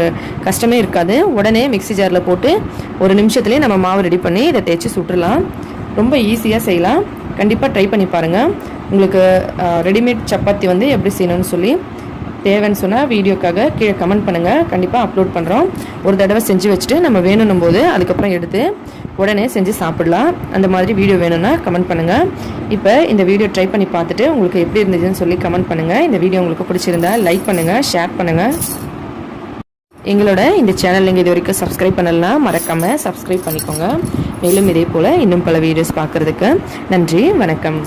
கஷ்டமே இருக்காது. உடனே மிக்ஸி ஜாரில் போட்டு ஒரு நிமிஷத்துலேயே நம்ம மாவு ரெடி பண்ணி இதை தேய்ச்சி சுட்டுடலாம். ரொம்ப ஈஸியாக செய்யலாம். கண்டிப்பாக ட்ரை பண்ணி பாருங்கள். உங்களுக்கு ரெடிமேட் சப்பாத்தி வந்து எப்படி செய்யணும்னு சொல்லி தேவைன்னு சொன்னால் வீடியோக்காக கீழே கமெண்ட் பண்ணுங்கள். கண்டிப்பாக அப்லோட் பண்ணுறோம். ஒரு தடவை செஞ்சு வச்சுட்டு நம்ம வேணும்னும் போது அதுக்கப்புறம் எடுத்து உடனே செஞ்சு சாப்பிடலாம். அந்த மாதிரி வீடியோ வேணும்னா கமெண்ட் பண்ணுங்கள். இப்போ இந்த வீடியோ ட்ரை பண்ணி பார்த்துட்டு உங்களுக்கு எப்படி இருந்துச்சுன்னு சொல்லி கமெண்ட் பண்ணுங்கள். இந்த வீடியோ உங்களுக்கு பிடிச்சிருந்தா லைக் பண்ணுங்கள், ஷேர் பண்ணுங்கள். எங்களோட இந்த சேனல் நீங்கள் இது வரைக்கும் சப்ஸ்கிரைப் பண்ணலாம், மறக்காமல் சப்ஸ்கிரைப் பண்ணிக்கோங்க. மேலும் இதே போல் இன்னும் பல வீடியோஸ் பார்க்குறதுக்கு நன்றி, வணக்கம்.